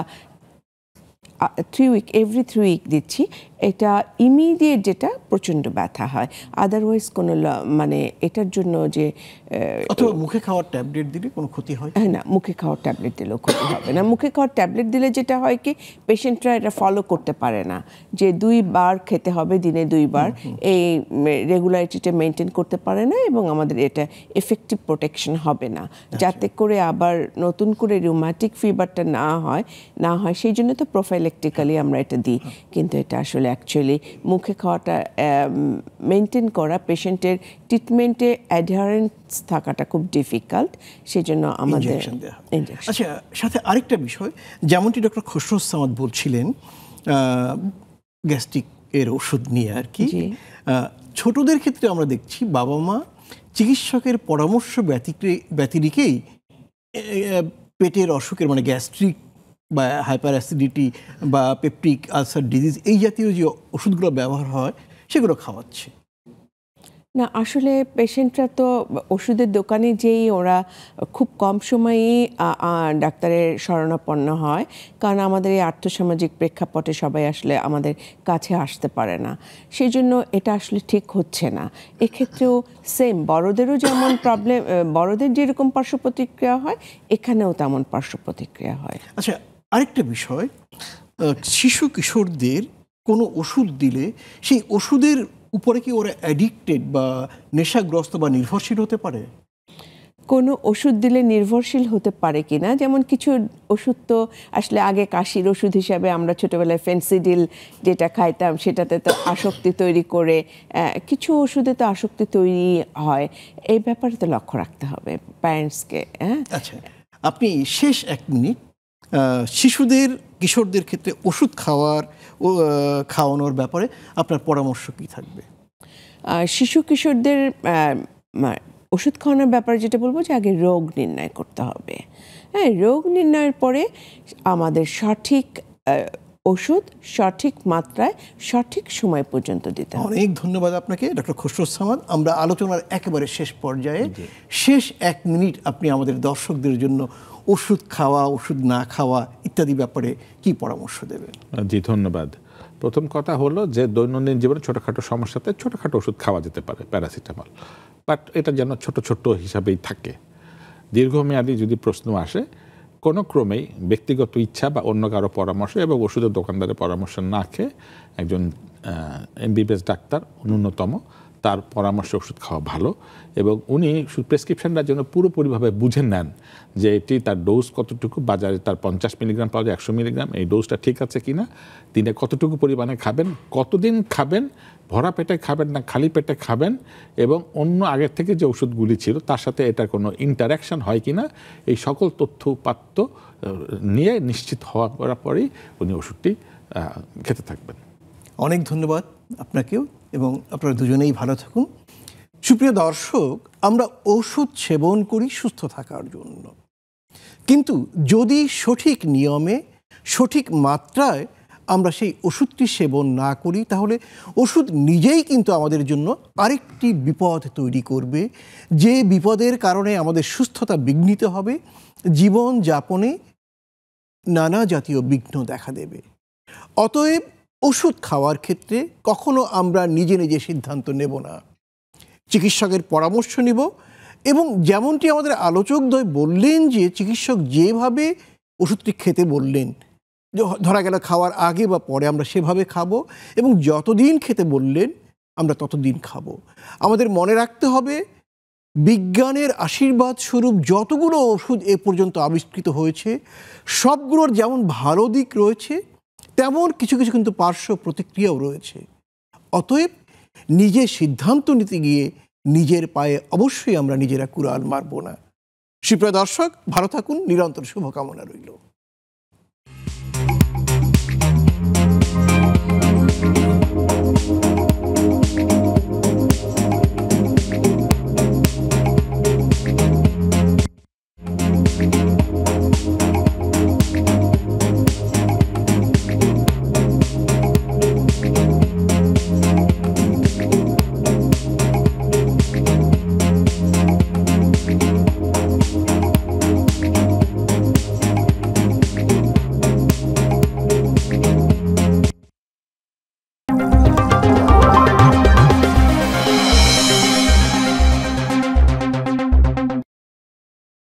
এভরি 3 উইক দিচ্ছি। এটা ইমিডিয়েট যেটা প্রচণ্ড ব্যথা হয়, আদারওয়াইজ কোনো মানে এটার জন্য যে অথবা মুখে খাওয়ার ট্যাবলেট দিলে কোনো ক্ষতি হয়? হ্যাঁ, না, মুখে খাওয়ার ট্যাবলেট দিলেও ক্ষতি হবে না। মুখে খাওয়ার ট্যাবলেট দিলে যেটা হয় কি, পেশেন্টরা এটা ফলো করতে পারে না যে 2 বার খেতে হবে, দিনে 2 বার, এই রেগুলারিটিটা মেনটেন করতে পারে না, এবং আমাদের এটা এফেক্টিভ প্রোটেকশন হবে না, যাতে করে আবার নতুন করে রিউম্যাটিক ফিভারটা না হয় সেই জন্য তো প্রোফাইলেকটিক্যালি আমরা এটা দিই। কিন্তু এটা আসলে অ্যাকচুয়ালি মুখে খাওয়াটা মেনটেন করা, পেশেন্টের ট্রিটমেন্টে অ্যাডহারেন্স থাকাটা খুব ডিফিকাল্ট, সেই জন্য আমাদের ইনজেকশন। আচ্ছা, সাথে আরেকটা বিষয়, যেমনটি ডক্টর খসরু সামাদ বলছিলেন গ্যাস্ট্রিক এর ওষুধ নিয়ে আর কি, ছোটদের ক্ষেত্রে আমরা দেখছি বাবা মা চিকিৎসকের পরামর্শ ব্যতিরেকেই পেটের অসুখের মানে গ্যাস্ট্রিক বা হাইপার অ্যাসিডিটি বা পেপটিক আলসার ডিজিজ এই জাতীয় যে ওষুধগুলো ব্যবহার হয় সেগুলো খাওয়াচ্ছে। না, আসলে পেশেন্টরা তো ওষুধের দোকানে যেই ওরা খুব কম সময়েই ডাক্তারের শরণাপন্ন হয়, কারণ আমাদের এই আর্থসামাজিক প্রেক্ষাপটে সবাই আসলে আমাদের কাছে আসতে পারে না, সেই জন্য এটা আসলে ঠিক হচ্ছে না। এক্ষেত্রেও সেম, বড়দেরও যেমন প্রবলেম, বড়দের যেরকম পার্শ্ব প্রতিক্রিয়া হয় এখানেও তেমন পার্শ্ব প্রতিক্রিয়া হয়। আচ্ছা, আরেকটা বিষয়, শিশু কিশোরদের কোনো ওষুধ দিলে সেই ওষুধের উপরে কি ওরা অ্যাডিক্টেড বা নেশাগ্রস্ত বা নির্ভরশীল হতে পারে? কোনো ওষুধ দিলে নির্ভরশীল হতে পারে কি না, যেমন কিছু ওষুধ তো আসলে আগে কাশির ওষুধ হিসাবে আমরা ছোটোবেলায় ফেন্সিডিল যেটা খাইতাম সেটাতে তো আসক্তি তৈরি করে, কিছু ওষুধে তো আসক্তি তৈরি হয়, এই ব্যাপারে তো লক্ষ্য রাখতে হবে প্যারেন্টসকে। আচ্ছা, আপনি শেষ 1 মিনিট শিশুদের কিশোরদের ক্ষেত্রে ওষুধ খাওয়ানোর ব্যাপারে আপনার পরামর্শ কি থাকবে? শিশু কিশোরদের ওষুধ খাওয়ানোর ব্যাপারে যেটা বলবো যে আগে রোগ নির্ণয় করতে হবে। হ্যাঁ, রোগ নির্ণয়ের পরে আমাদের সঠিক ওষুধ সঠিক মাত্রায় সঠিক সময় পর্যন্ত দিতে হবে। অনেক ধন্যবাদ আপনাকে ডক্টর খসরু সামাদ। আমরা আলোচনার একেবারে শেষ পর্যায়ে, শেষ 1 মিনিট আপনি আমাদের দর্শকদের জন্য ওষুধ খাওয়া, ওষুধ না খাওয়া ইত্যাদি ব্যাপারে কি পরামর্শ দেবেন? জি, ধন্যবাদ। প্রথম কথা হলো যে দৈনন্দিন জীবনে ছোটোখাটো সমস্যাতে ছোটোখাটো ওষুধ খাওয়া যেতে পারে, প্যারাসিটামল, বাট এটা যেন ছোট ছোট হিসাবেই থাকে। দীর্ঘমেয়াদী যদি প্রশ্ন আসে, কোনো ক্রমেই ব্যক্তিগত ইচ্ছা বা অন্য কারো পরামর্শ এবং ওষুধের দোকানদারের পরামর্শ না খেয়ে একজন এমবিবিএস ডাক্তার ন্যূনতম তার পরামর্শে ওষুধ খাওয়া ভালো, এবং উনি প্রেসক্রিপশনটার জন্য পুরোপুরিভাবে বুঝে নেন যে এটি তার ডোজ কতটুকু, বাজারে তার 50 মিলিগ্রাম পাওয়া যায় 100 মিলিগ্রাম, এই ডোজটা ঠিক আছে কিনা, দিনে কতটুকু পরিমাণে খাবেন, কতদিন খাবেন, ভরা পেটে খাবেন না খালি পেটে খাবেন, এবং অন্য আগের থেকে যে ওষুধগুলি ছিল তার সাথে এটার কোনো ইন্টারাকশন হয় কিনা, এই সকল তথ্য উপাত্ত নিয়ে নিশ্চিত হওয়ার পরেই উনি ওষুধটি খেতে থাকবেন। অনেক ধন্যবাদ আপনাকেও, এবং আপনারা দুজনেই ভালো থাকুন। সুপ্রিয় দর্শক, আমরা ওষুধ সেবন করি সুস্থ থাকার জন্য, কিন্তু যদি সঠিক নিয়মে সঠিক মাত্রায় আমরা সেই ওষুধটি সেবন না করি, তাহলে ওষুধ নিজেই কিন্তু আমাদের জন্য আরেকটি বিপদ তৈরি করবে, যে বিপদের কারণে আমাদের সুস্থতা বিঘ্নিত হবে, জীবন যাপনে নানা জাতীয় বিঘ্ন দেখা দেবে। অতএব ওষুধ খাওয়ার ক্ষেত্রে কখনো আমরা নিজে নিজে সিদ্ধান্ত নেব না, চিকিৎসকের পরামর্শ নিব, এবং যেমনটি আমাদের আলোচকদ্বয় বললেন যে চিকিৎসক যেভাবে ওষুধটি খেতে বললেন, ধরা গেল খাওয়ার আগে বা পরে আমরা সেভাবে খাবো, এবং যতদিন খেতে বললেন আমরা ততদিন খাবো। আমাদের মনে রাখতে হবে, বিজ্ঞানের আশীর্বাদ স্বরূপ যতগুলো ওষুধ এ পর্যন্ত আবিষ্কৃত হয়েছে সবগুলোর যেমন ভালো দিক রয়েছে তেমন কিছু কিছু কিন্তু পার্শ্ব প্রতিক্রিয়াও রয়েছে। অতএব নিজে সিদ্ধান্ত নিতে গিয়ে নিজের পায়ে অবশ্যই আমরা নিজেরা কুড়াল মারব না। সুপ্রিয় দর্শক, ভালো থাকুন, নিরন্তর শুভকামনা রইল।